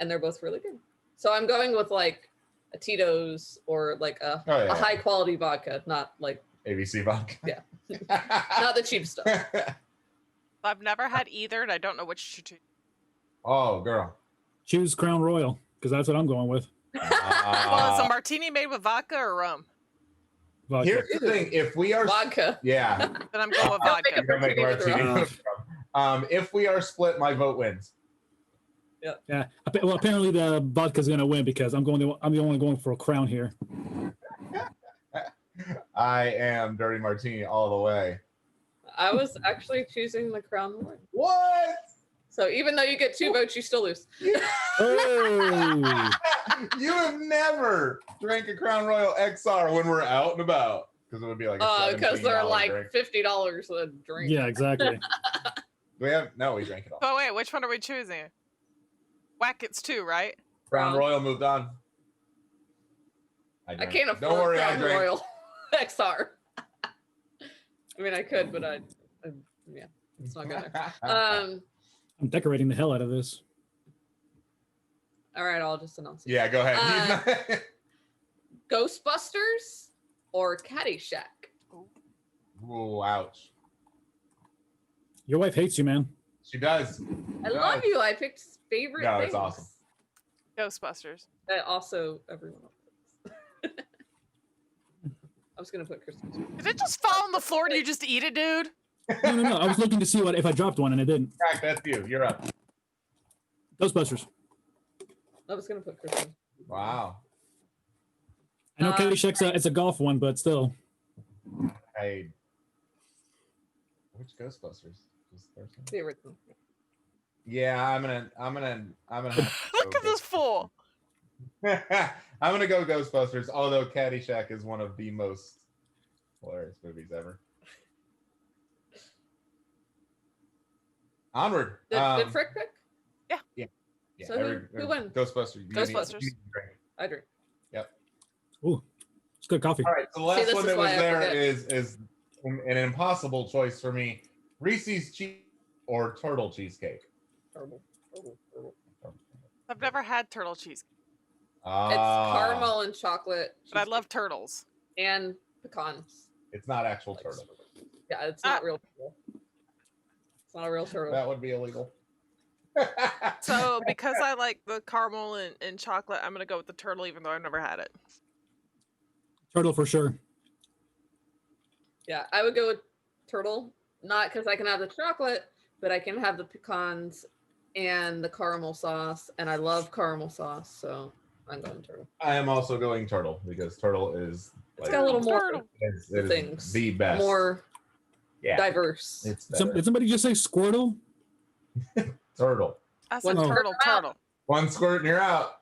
and they're both really good. So I'm going with like a Tito's or like a high quality vodka, not like ABC vodka. Yeah. not the cheap stuff. I've never had either, and I don't know which to choose. Oh, girl. Choose Crown Royal, because that's what I'm going with. Well, Uh, is a martini made with vodka or rum? Vodka. here's the thing: if we are, Vodka. yeah, Then I'm going with I'll make vodka. a you're gonna make a martini with martini. rum. If we are split, my vote wins. Yeah. Well, apparently the vodka's going to win because I'm the only going for a Crown here. I am dirty martini all the way. I was actually choosing the Crown Royal. What? So even though you get 2 votes, you still lose. Oh. You have never drank a Crown Royal XR when we're out and about, because it would be like a Because they're $17 like drink. $50 a drink. Yeah, exactly. We drank it all. But wait, which one are we choosing? Whack, it's 2, right? Crown Royal moved on. I drank. can't afford Don't worry, I Crown drank. Royal XR. I mean, I could, but yeah, it's not good. I'm decorating the hell out of this. All right, I'll just announce it. Yeah, go ahead. Ghostbusters or Caddyshack? Ooh, ouch. Your wife hates you, man. She does. I love you. I picked his favorite No, things. it's awesome. Ghostbusters. That also everyone else picks. I was gonna put Christmas. Did it just fall on the floor and you just eat it, dude? No. I was looking to see if I dropped one and it didn't. Frack, that's you. You're up. Ghostbusters. I was gonna put Christmas. Wow. I know Caddyshack's it's a golf one, but still. Hey. Which Ghostbusters? Just first one? The original. Yeah, I'm gonna have to Look go at this fool. I'm gonna go Ghostbusters, although Caddyshack is one of the most hilarious movies ever. Onward. Did Frick pick? Yeah, So who won? Ghostbusters. You Ghostbusters. need to drink. I drink. Ooh, it's good coffee. All right, so the last this one is that was why I there forget. is an impossible choice for me: Reese's cheese or turtle cheesecake. Terrible. I've never had turtle cheese, It's caramel and chocolate. but I love turtles. and pecans. It's not actual turtle. Yeah, it's not real turtle. It's not a real turtle. That would be illegal. So because I like the caramel and chocolate, I'm gonna go with the turtle, even though I've never had it. Turtle for sure. Yeah, I would go with turtle, not because I can have the chocolate, but I can have the pecans and the caramel sauce, and I love caramel sauce, so I'm going turtle. I am also going turtle because turtle is It's got a little more Turtle. it is things, the best. more yeah, diverse. it's better. Did somebody just say Squirtle? Turtle. I said One turtle. One squirt and you're out.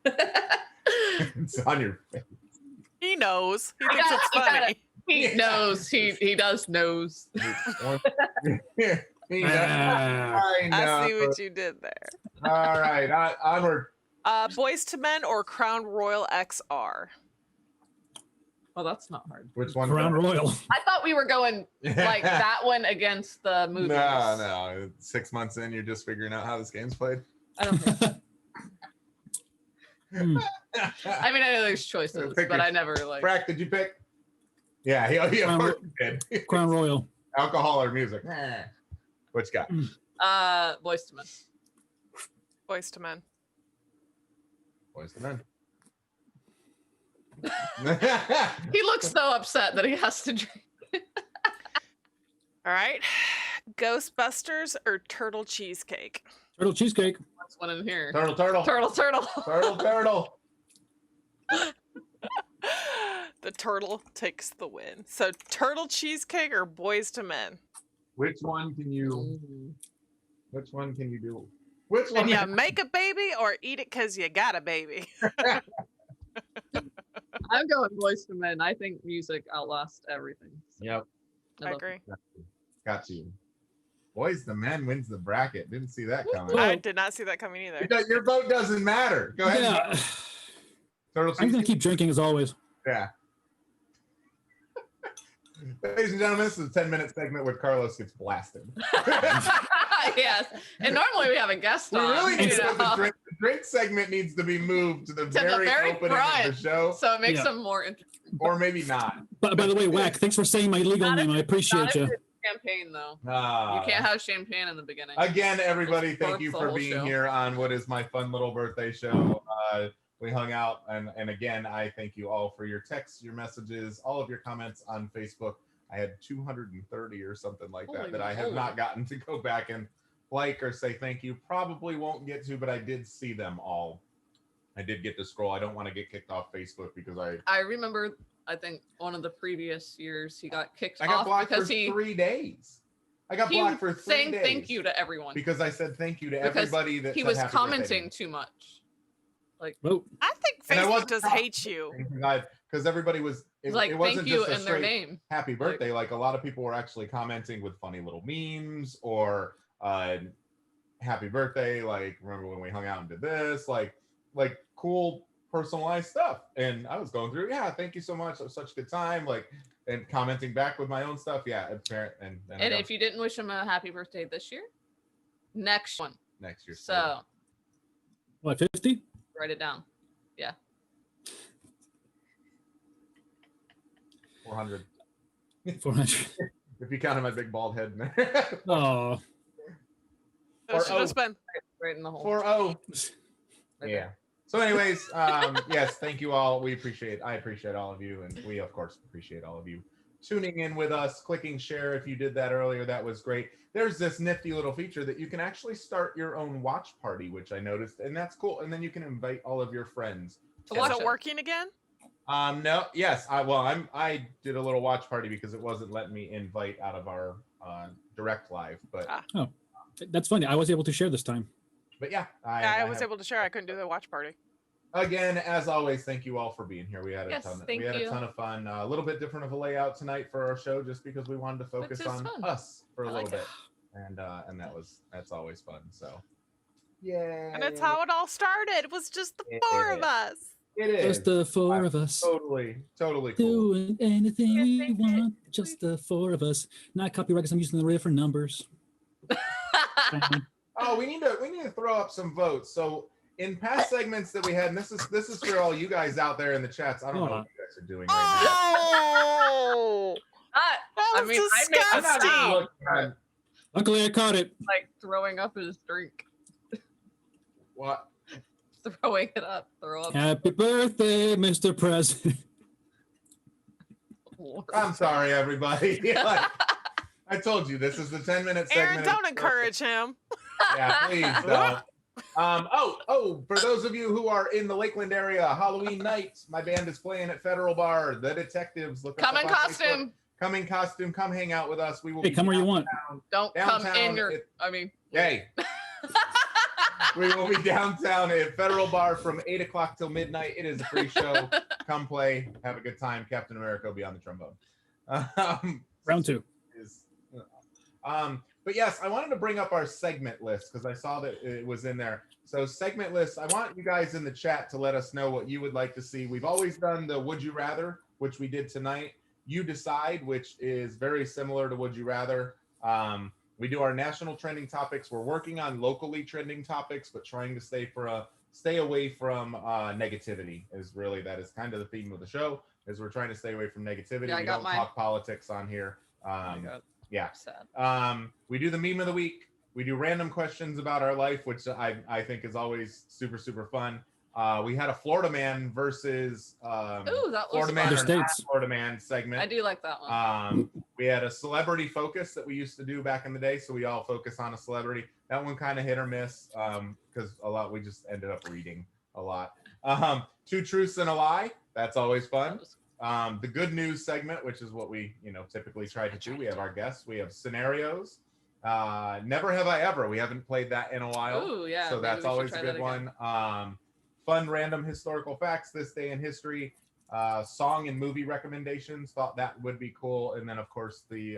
It's on your face. He knows. He I thinks got it's it, I got funny. He knows. He does knows. He knows. I know. I see what you did there. All right, onward. Boys to Men or Crown Royal XR? Oh, that's not hard. Which one? Crown Royal. I thought we were going like that one against the movies. No. 6 months in, you're just figuring out how this game's played. I don't think so. Hmm. I mean, I know there's choices, Pick but your- I never like. Frack, did you pick? Yeah, he Crown of course did. Crown Royal. Alcohol or music? What you got? Boys to Men. Boys to Men. Boys to Men. He looks so upset that he has to drink. All right. Ghostbusters or Turtle Cheesecake? Turtle cheesecake. What's one in here? Turtle. Turtle. The turtle takes the win. So Turtle Cheesecake or Boys to Men? Which one can you do? Which one? And you make a baby or eat it because you got a baby? I'm going Boys to Men. I think music outlasts everything. Yep, I love agree. got you. Boys the Men wins the bracket. Didn't see that coming. Well- I did not see that coming either. Because your vote doesn't matter. Go ahead. Yeah. Turtle I'm gonna cheesecake? keep drinking as always. Yeah. Ladies and gentlemen, this is a 10-minute segment where Carlos gets blasted. Yes, and normally we have a guest We on. really need you to know, the drink segment needs to be moved to the the very very opening front. of the show, so it makes Yeah. them more interesting. or maybe not. By the way, Wack, thanks for saying my legal Not name. I appreciate Not you. if it's champagne though. Ah. You can't have champagne in the beginning. Again, everybody, Just thank you the for whole being show. here on what is my fun little birthday show. We hung out, and again, I thank you all for your texts, your messages, all of your comments on Facebook. I had 230 or something like that Holy that I have moly. not gotten to go back and like or say thank you. Probably won't get to, but I did see them all. I did get to scroll. I don't want to get kicked off Facebook because I remember. I think one of the previous years he got kicked I got off blocked for because 3 days. I got he blocked for 3 saying days. thank you to everyone. Because I said thank you to Because everybody that he said was happy birthday to commenting me. too much. Oh, I think And I Facebook wasn't does shocked. hate you. Because everybody was It's like it wasn't thank you just a in their straight name. happy birthday. Like a lot of people were actually commenting with funny little memes or happy birthday, like remember when we hung out and did this, like cool personalized stuff. And I was going through, yeah, thank you so much. It was such a good time. Like, and commenting back with my own stuff. Yeah. And And if you didn't wish him a happy birthday this year, next one. next year. So what, 50? write it down. 400. 400. If you counted my big bald head in there. Oh, That should have been. Right in the hole. 4-0. Right Yeah. So anyways, yes, thank you all. I appreciate all of you. And we of course appreciate all of you tuning in with us, clicking share. If you did that earlier, that was great. There's this nifty little feature that you can actually start your own watch party, which I noticed, and that's cool. And then you can invite all of your friends. To Is watch it it. working again? No, yes. I did a little watch party because it wasn't letting me invite out of our direct live, but that's funny. I was able to share this time. yeah, I was able to share. I couldn't do the watch party. Again, as always, thank you all for being here. We had a Yes, ton. thank We had you. a ton of fun. A little bit different of a layout tonight for our show, just because we wanted to focus is on fun. us for a I little like bit, and that's always fun. So, yeah, And that's how it all started. It was just the four of us. it is. Just the four of us Totally cool. doing anything we want. Just the four of us. Not copyright because I'm using the different numbers. Oh, we need to throw up some votes. So in past segments that we had, and this is for all you guys out there in the chats. I don't know what you guys are doing right Oh, I that was mean, I made- now. I'm not disgusting. even looking Luckily, I caught it. Like throwing up his drink. What? Throwing it up. Throw up. Happy birthday, Mr. President. I'm sorry, everybody. Like, I told you this is the 10-minute segment. Aaron, don't encourage him. Yeah, please don't. For those of you who are in the Lakeland area, Halloween night, my band is playing at Federal Bar. The Detectives. Look us Come up in on costume. Facebook. Come in costume. Come hang out with us. We will Hey, be come where you want. Don't come Downtown, in your. I mean. Yay. We will be downtown at Federal Bar from 8 o'clock till midnight. It is a free show. Come play. Have a good time. Captain America will be on the trombone. Round 2. But yes, I wanted to bring up our segment list because I saw that it was in there. So segment list, I want you guys in the chat to let us know what you would like to see. We've always done the Would You Rather, which we did tonight. You Decide, which is very similar to Would You Rather. We do our national trending topics. We're working on locally trending topics, but trying to stay away from negativity that is kind of the theme of the show, is we're trying to stay away from negativity. Yeah, we don't talk politics on here. Yeah. Sad. We do the meme of the week. We do random questions about our life, which I think is always super, super fun. We had a Florida man versus Ooh, that was Florida fun. man or States. not Florida man segment. I do like that one. We had a celebrity focus that we used to do back in the day, so we all focus on a celebrity. That one kind of hit or miss because we just ended up reading a lot. 2 Truths and a Lie. That's always fun. The good news segment, which is what we typically try to do. We have our guests. We have scenarios. Never Have I Ever. We haven't played that in a while. Ooh, yeah. So maybe that's we should always try a good that again. one. Fun random historical facts this day in history. Song and movie recommendations. Thought that would be cool. And then of course the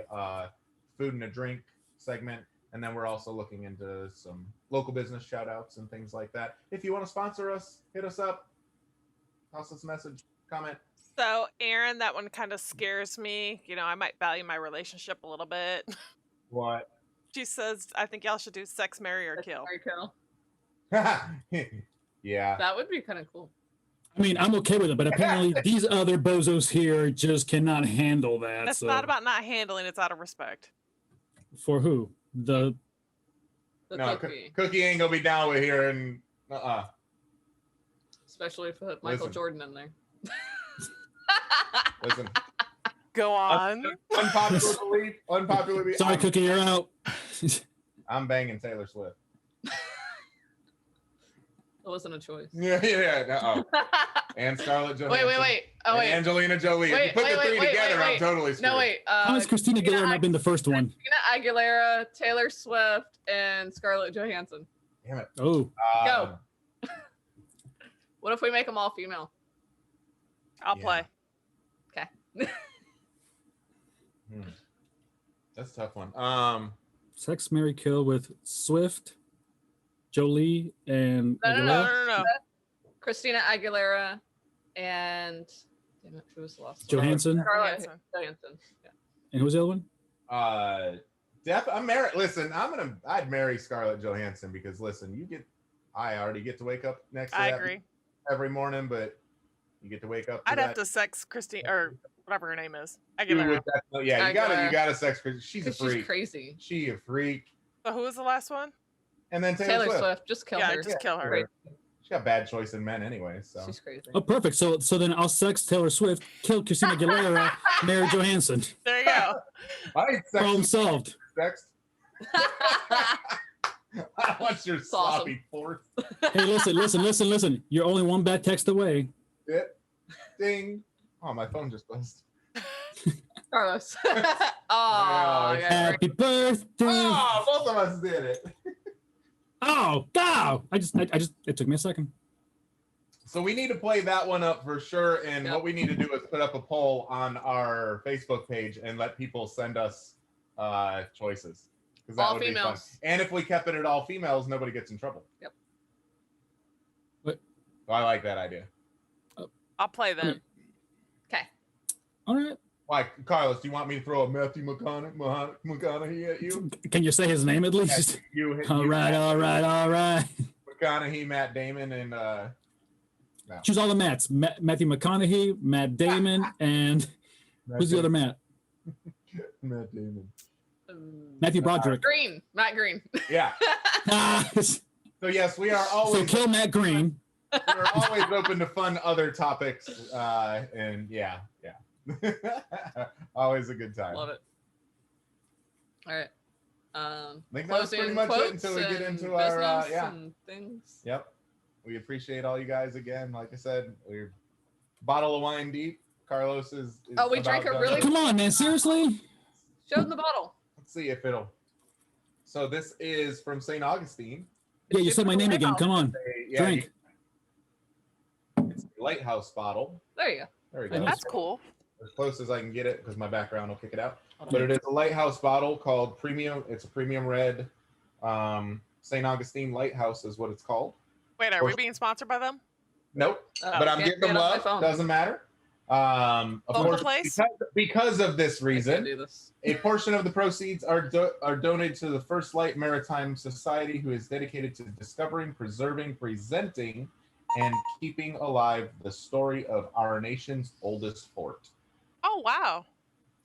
food and a drink segment. And then we're also looking into some local business shout outs and things like that. If you want to sponsor us, hit us up. Toss us a message, comment. So, Aaron, that one kind of scares me. I might value my relationship a little bit. What? She says, I think y'all should do sex, marry, or kill. Marry, kill. Yeah. That would be kind of cool. I mean, I'm okay with it, but apparently these other bozos here just cannot handle that. That's so. not about not handling, it's out of respect. For who? The The cookie. Cookie ain't gonna be down with here and Especially if put Michael Listen. Jordan in there. Listen. Go on. Unpopular belief. sorry, Cookie, you're out. I'm banging Taylor Swift. That wasn't a choice. Yeah. And Scarlett Johansson. Wait. Oh, and wait. Angelina Jolie. If you put the three together, I'm totally screwed. No, wait. How has Christina Aguilera not been the first one? Christina Aguilera, Taylor Swift, and Scarlett Johansson. Damn it. Oh, Go. What if we make them all female? I'll Yeah. play. Okay. That's a tough one. Sex, Marry, Kill with Swift, Jolie, and No, Aguilera? No. Christina Aguilera and damn it, who was the last one? Johansson. Scarlett Johansson. Johansson. Yeah. And who's the other one? I'm married. Listen, I'd marry Scarlett Johansson because listen, I already get to wake up next to I that agree. every morning, but you get to wake up to I'd that. have to sex Christine or whatever her name is. You Aguilera. would definitely- yeah, you gotta sex Christine. She's a 'Cause freak. she's crazy. She a freak. So who was the last one? And then Taylor Swift. Swift. Just kill Yeah, her. just kill her. Great. She got bad choice in men anyway. So She's crazy. Oh, perfect. So then I'll sex Taylor Swift, kill Christina Aguilera, marry Johansson. There you go. I Problem solved. sex. I want your It's awesome. sloppy fourth. Hey, listen. You're only one bad text away. Ding. Oh, my phone just buzzed. Carlos. Oh, Yeah. yeah, Happy birthday. Oh, both of us did it. Oh, it took me a second. So we need to play that one up for sure. And Yep. what we need to do is put up a poll on our Facebook page and let people send us choices. Because that All would be fun. females. And if we kept it at all females, nobody gets in trouble. Yep. What? So I like that idea. I'll play then. Okay. All right. Why, Carlos, do you want me to throw a Matthew McConaughey at you? Can you say his name at least? All right. McConaughey, Matt Damon, and Choose all the Matts. Matthew McConaughey, Matt Damon, and who's the other Matt? Matt Damon. Matthew Broderick. Green. Matt Green. Yeah. So So yes, we are always kill Matt Green. we're always open to fun other topics. And yeah. Always a good time. Love it. All right. I think that's pretty much it until we get into our and things. Yep. We appreciate all you guys again. Like I said, we're bottle of wine deep. Carlos is Oh, we about drank a done. really- Come on, man. Seriously? Show them the bottle. Let's see if it'll. So this is from St. Augustine. Yeah, you said my name again. Come on. Yeah, Drink. it's a lighthouse bottle. There you go. There we go. That's cool. As close as I can get it because my background will kick it out. But it is a lighthouse bottle called Premium. It's a premium red. St. Augustine Lighthouse is what it's called. Wait, are we being sponsored by them? Nope. Oh, But I'm can't getting get them it on my love. phone. Doesn't matter. Of Phone course, place? because of this I can't reason, do this. a portion of the proceeds are donated to the First Light Maritime Society, who is dedicated to discovering, preserving, presenting, and keeping alive the story of our nation's oldest fort. Oh, wow.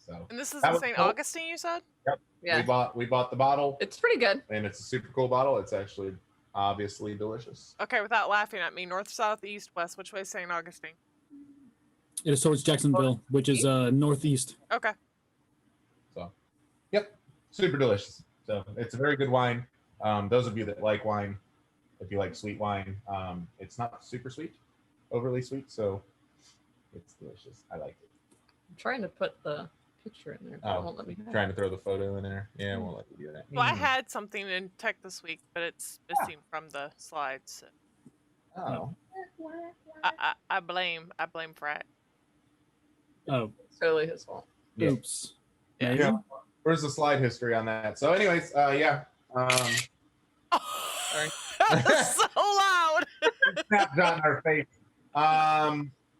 So And this is That in was St. cool. Augustine, you said? Yeah. we bought the bottle, It's pretty good. and it's a super cool bottle. It's actually obviously delicious. Okay, without laughing at me, north, south, east, west, which way is St. Augustine? It is towards Jacksonville, which is northeast. Okay. So, yep, super delicious. So it's a very good wine. Those of you that like wine, if you like sweet wine, it's not super sweet, overly sweet, so it's delicious. I like it. I'm trying to put the picture in there, but it Oh, won't let me. Trying to throw the photo in there. Yeah, it won't let you do that. Well, I had something in tech this week, but it's missing from the slides. Oh, I blame Frack. Oh, It's totally his fault. yeah. oops. Yeah. Yeah. Where's the slide history on that? So, anyways, yeah. That was so loud. Snapshot in our face.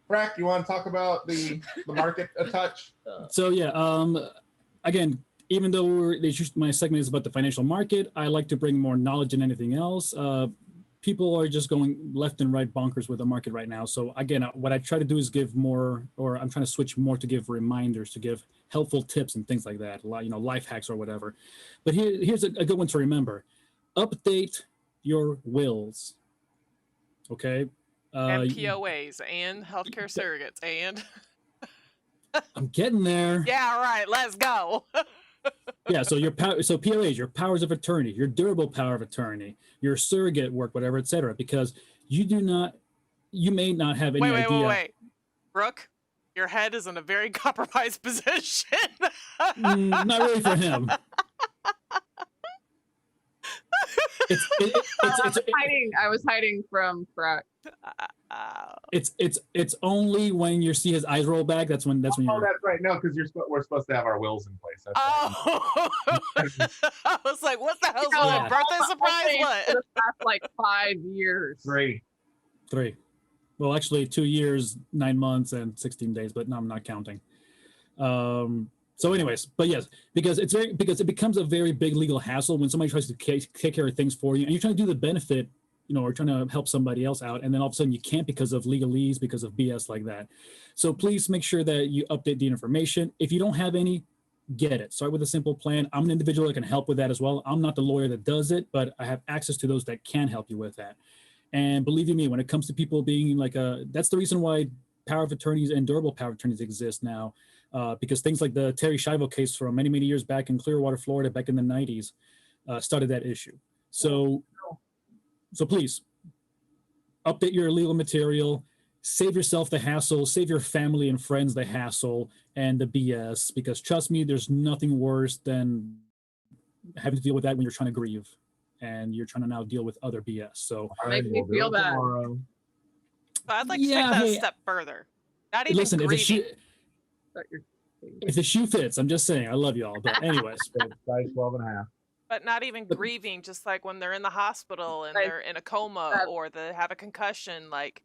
Frack, you want to talk about the market a touch? So yeah, again, even though my segment is about the financial market, I like to bring more knowledge than anything else. People are just going left and right bonkers with the market right now. So again, what I try to do is give more, or I'm trying to switch more to give reminders, to give helpful tips and things like that, life hacks or whatever. But here's a good one to remember: update your wills. Okay. And POAs and healthcare surrogates and I'm getting there. yeah, right. Let's go. Yeah, so so POAs, your powers of attorney, your durable power of attorney, your surrogate work, whatever, etc. Because you may not have any idea. Wait. Brooke, your head is in a very compromised position. Not really for him. I was hiding from Frack. It's only when you see his eyes roll back that's when Oh, you're that's right. No, because we're supposed to have our wills in place. That's right. Oh, I was like, what the hell's No, going on? Yeah. Birthday surprise? For What? the past like 5 years. 3. 3. Well, actually 2 years, 9 months, and 16 days, but no, I'm not counting. So anyways, but yes, because it becomes a very big legal hassle when somebody tries to take care of things for you, and you're trying to do the benefit, or trying to help somebody else out, and then all of a sudden you can't because of legalese, because of BS like that. So please make sure that you update the information. If you don't have any, get it. Start with a simple plan. I'm an individual that can help with that as well. I'm not the lawyer that does it, but I have access to those that can help you with that. And believe you me, when it comes to people being that's the reason why power of attorneys and durable power of attorneys exist now, because things like the Terry Schiavo case from many, many years back in Clearwater, Florida, back in the 90s, started that issue. So please update your legal material, save yourself the hassle, save your family and friends the hassle and the BS, because trust me, there's nothing worse than having to deal with that when you're trying to grieve and you're trying to now deal with other BS. So Make me feel bad. But I'd like to take that a step further. Not even listen, grieving. if the shoe fits, I'm just saying, I love y'all. But anyways, Size 12 and a half. But not even grieving, just like when they're in the hospital and they're in a coma or they have a concussion, like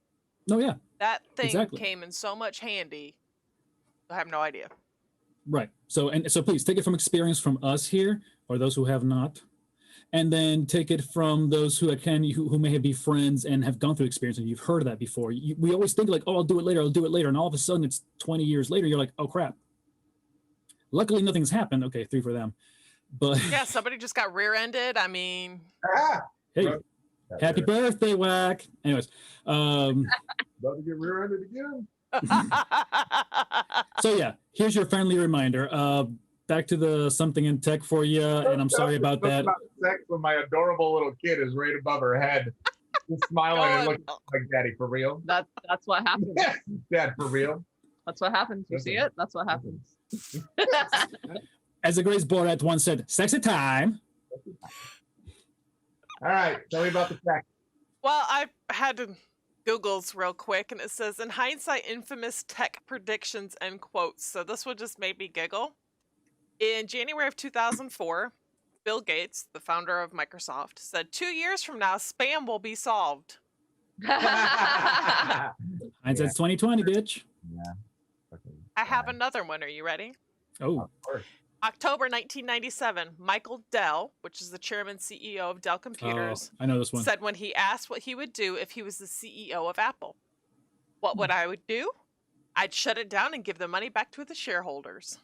no, yeah, that thing exactly. came in so much handy. I have no idea. Right. So please take it from experience from us here, or those who have not, and then take it from those who may be friends and have gone through experience and you've heard of that before. We always think like, oh, I'll do it later, and all of a sudden it's 20 years later. You're like, oh crap. Luckily, nothing's happened. Okay, 3 for them. But Yeah, somebody just got rear-ended. I mean, Ah! hey, happy birthday, Wack. Anyways, About to get rear-ended again. so yeah, here's your friendly reminder. Back to the something in tech for you, and I'm sorry about that. About sex when my adorable little kid is right above her head, just smiling and looking like Daddy for real. That's what happens. Yes, Dad for real. That's what happens. You see it? That's what happens. As the great Borat once said, "Sexy time." All right, tell me about the tech. well, I had to Google's real quick, and it says, in hindsight, infamous tech predictions and quotes. So this one just made me giggle. In January of 2004, Bill Gates, the founder of Microsoft, said 2 years from now, spam will be solved. Hindsight's 2020, bitch. Yeah. I have another one. Are you ready? Oh, Of course. October 1997, Michael Dell, which is the chairman CEO of Dell Computers, I know this one. said when he asked what he would do if he was the CEO of Apple, what would I would do? I'd shut it down and give the money back to the shareholders.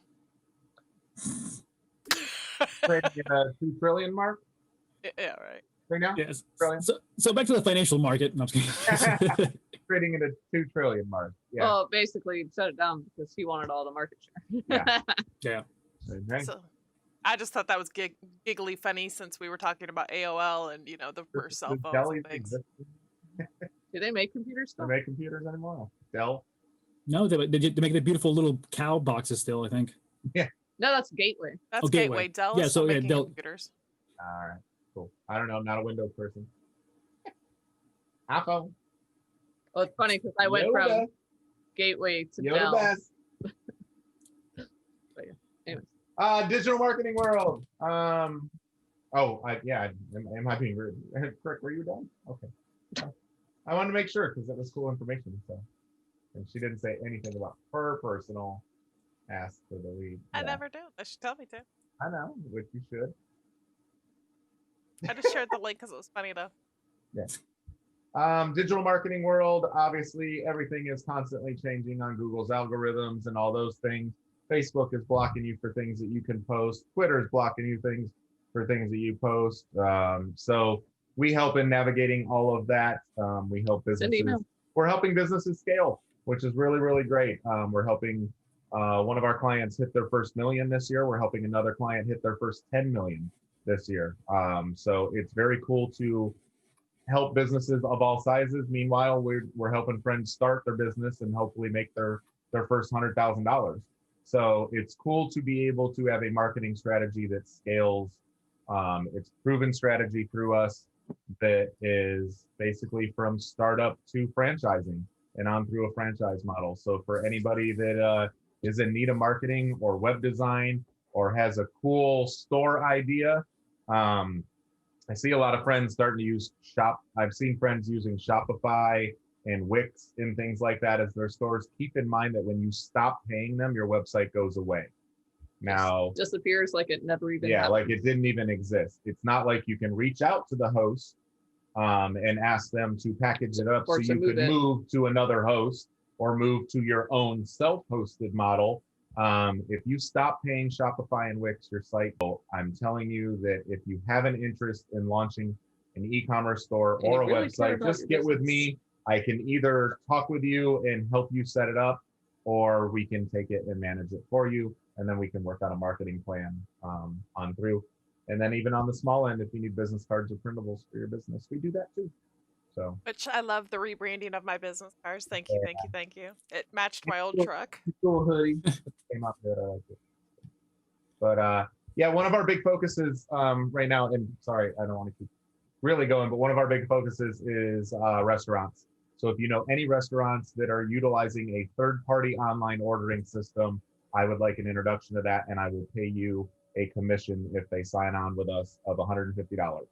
Trading at a 2 trillion mark Yeah, right. right now. Yes. Brilliant. So back to the financial market. No, I'm just kidding. Trading at a 2 trillion mark. Yeah. Well, basically, he shut it down because he wanted all the market share. Yeah. Okay. So I just thought that was giggly funny since we were talking about AOL and, the first cell Does phones Dell and even things. exist? Do they make computers Do still? they make computers anymore? Dell. No, they make the beautiful little cow boxes still, I think. No, that's Gateway. That's Oh, Gateway. Gateway. Dell Yeah, is still so, yeah, making Dell- computers. All right. Cool. I don't know. Not a Windows person. iPhone. Well, it's funny because I went Yoda. from Gateway to Yoda Dell. best. But yeah, anyways. Digital marketing world. Am I being rude? Frick, were you done? Okay. I wanted to make sure because that was cool information. So, and she didn't say anything about her personal ask for the lead. I Yeah. never do. They should tell me to. I know, which you should. I just shared the link because it was funny though. Digital marketing world, obviously everything is constantly changing on Google's algorithms and all those things. Facebook is blocking you for things that you can post. Twitter is blocking you for things that you post. So we help in navigating all of that. We help businesses. We're helping businesses scale, which is really, really great. We're helping one of our clients hit their first million this year. We're helping another client hit their first 10 million this year. So it's very cool to help businesses of all sizes. Meanwhile, we're helping friends start their business and hopefully make their first $100,000. So it's cool to be able to have a marketing strategy that scales. It's proven strategy through us that is basically from startup to franchising and on through a franchise model. So for anybody that is in need of marketing or web design or has a cool store idea, I see a lot of friends starting to use I've seen friends using Shopify and Wix and things like that as their stores. Keep in mind that when you stop paying them, your website goes away. Now, disappears like it never even yeah, happened. like it didn't even exist. It's not like you can reach out to the host and ask them to package it up Or so to you can move to another host or move to your own self-hosted model. If you stop paying Shopify and Wix, your site, I'm telling you that if you have an interest in launching an e-commerce store And or a you really care website, about just your get with business. me. I can either talk with you and help you set it up, or we can take it and manage it for you. And then we can work on a marketing plan on through. And then even on the small end, if you need business cards or printables for your business, we do that too. So Which I love the rebranding of my business cards. Thank you, thank you, thank you. It matched my old truck. cool hoodie came out good. I like it. But yeah, one of our big focuses right now, and sorry, I don't want to keep really going, but one of our big focuses is restaurants. So if you know any restaurants that are utilizing a third-party online ordering system, I would like an introduction to that, and I will pay you a commission if they sign on with us of $150.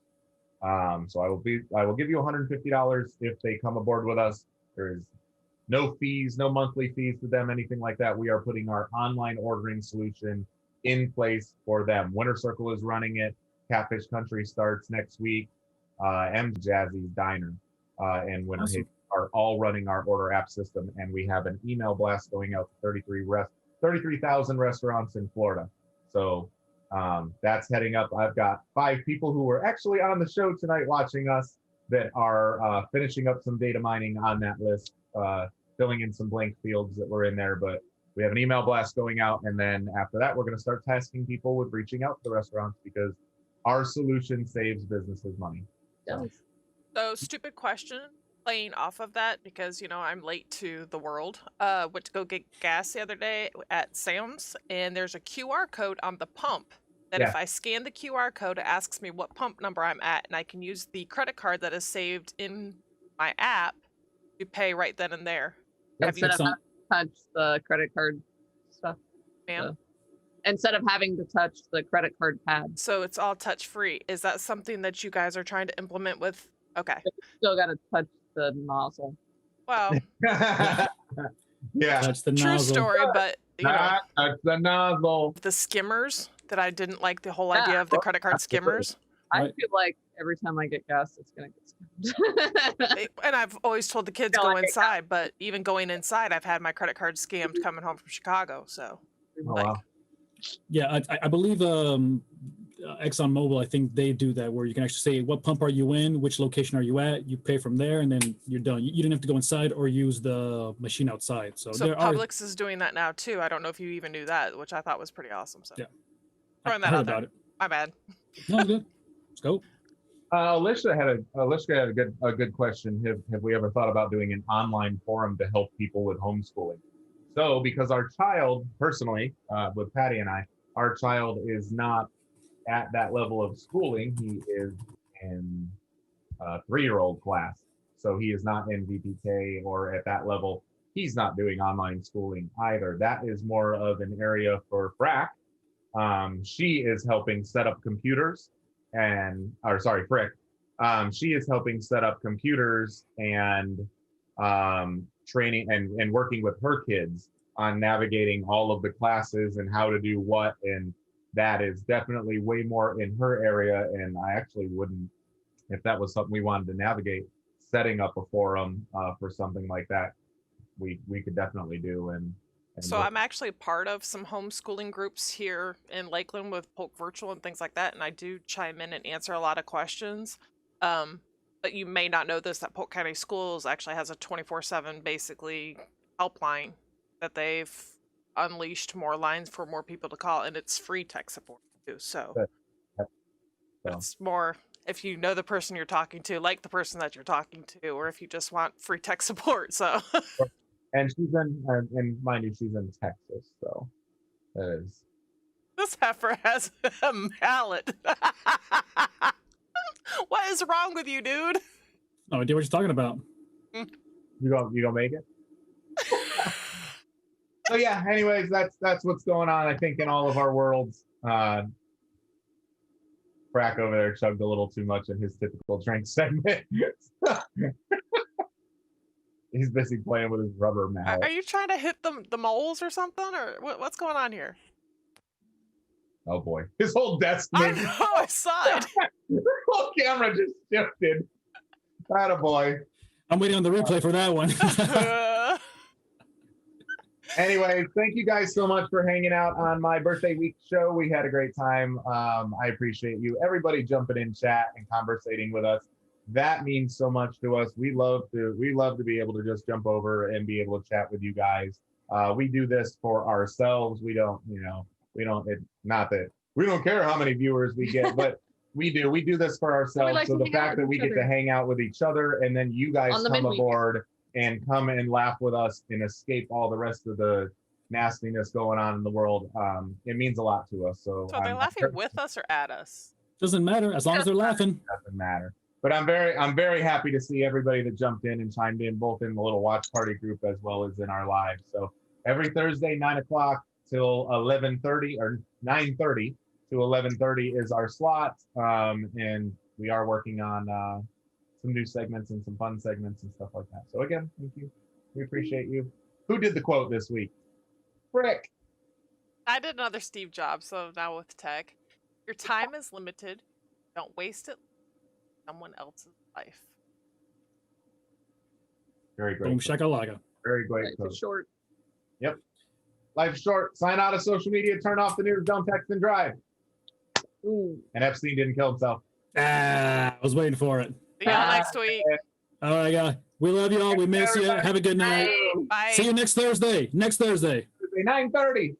So I will give you $150 if they come aboard with us. There is no fees, no monthly fees to them, anything like that. We are putting our online ordering solution in place for them. Winter Circle is running it. Catfish Country starts next week. M Jazzy's Diner and Winter Haven are all running our order app system, and we have an email blast going out to 33,000 restaurants in Florida. So That's heading up. I've got 5 people who were actually on the show tonight watching us that are finishing up some data mining on that list, filling in some blank fields that were in there. But we have an email blast going out, and then after that, we're going to start tasking people with reaching out to the restaurants because our solution saves businesses money. So, stupid question, playing off of that, because, you know, I'm late to the world. Went to go get gas the other day at Sam's, and there's a QR code on the pump that if I scan the QR code, it asks me what pump number I'm at, and I can use the credit card that is saved in my app to pay right then and there. Instead of having to touch the credit card stuff. Ma'am? Instead of having to touch the credit card pad. So it's all touch-free. Is that something that you guys are trying to implement with? Okay. Still got to touch the nozzle. Well, Yeah. That's the true nozzle. story, but you know, Touch the nozzle. the skimmers that I didn't like the whole idea of the credit card skimmers. I Right. feel like every time I get gas, it's going to get scammed. And I've always told the kids Feel go like it inside, but even going inside, I've had my credit card scammed coming home from Chicago. So Oh, wow. Yeah, I believe ExxonMobil, I think they do that where you can actually say what pump are you in, which location are you at, you pay from there, and then you're done. You didn't have to go inside or use the machine outside. So there are. Publix is doing that now too. I don't know if you even knew that, which I thought was pretty awesome. So Yeah. throwing I that heard out there. about it. My bad. No, good. Let's go. Alicia had a good question. Have we ever thought about doing an online forum to help people with homeschooling? So, because our child, personally, with Patty and I, our child is not at that level of schooling. He is in a 3-year-old class, so he is not in VPK or at that level. He's not doing online schooling either. That is more of an area for Frack. She is helping set up computers Frick. She is helping set up computers and training and working with her kids on navigating all of the classes and how to do what. And that is definitely way more in her area. And I actually wouldn't, if that was something we wanted to navigate, setting up a forum for something like that, we could definitely do. And So I'm actually part of some homeschooling groups here in Lakeland with Polk Virtual and things like that, and I do chime in and answer a lot of questions. But you may not know this, that Polk County Schools actually has a 24/7 basically helpline that they've unleashed more lines for more people to call, and it's free tech support too. So it's more if you know the person you're talking to, like the person that you're talking to, or if you just want free tech support. So. And she's in, and mind you, she's in Texas, so that is. This heifer has a mallet. What is wrong with you, dude? No idea what you're talking about. You gonna make it? So yeah. Anyways, that's what's going on. I think in all of our worlds. Frack over there chugged a little too much in his typical drink segment. He's busy playing with his rubber mallet. Are you trying to hit the moles or something, or what's going on here? Oh boy, his whole desk. I know, I saw it. The whole camera just shifted. Attaboy. I'm waiting on the replay for that one. Anyway, thank you guys so much for hanging out on my birthday week show. We had a great time. I appreciate you. Everybody jumping in chat and conversating with us. That means so much to us. We love to be able to just jump over and be able to chat with you guys. We do this for ourselves. We don't care how many viewers we get, but we do this for ourselves. like So to the hang out fact with that we each get to other. hang out with each other and then you guys On the come midweek. aboard and come and laugh with us and escape all the rest of the nastiness going on in the world, it means a lot to us. So So are they I'm laughing with us or at us? Doesn't matter as long as they're laughing. doesn't matter. But I'm very happy to see everybody that jumped in and chimed in, both in the little watch party group as well as in our live. So every Thursday, 9 o'clock till 11:30 or 9:30 to 11:30 is our slot. And we are working on some new segments and some fun segments and stuff like that. So again, thank you. We appreciate you. Who did the quote this week? Frick. I did another Steve Jobs, so now with tech. Your time is limited. Don't waste it on someone else's life. Very great. Boom shakalaka. Very great Life quote. is short. Life's short. Sign out of social media. Turn off the news. Don't text and drive. Ooh. And Epstein didn't kill himself. I was waiting for it. See y'all next week. All right, guys. We love you all. We miss you. Have a good night. Bye. Bye. See you next Thursday. 9:30.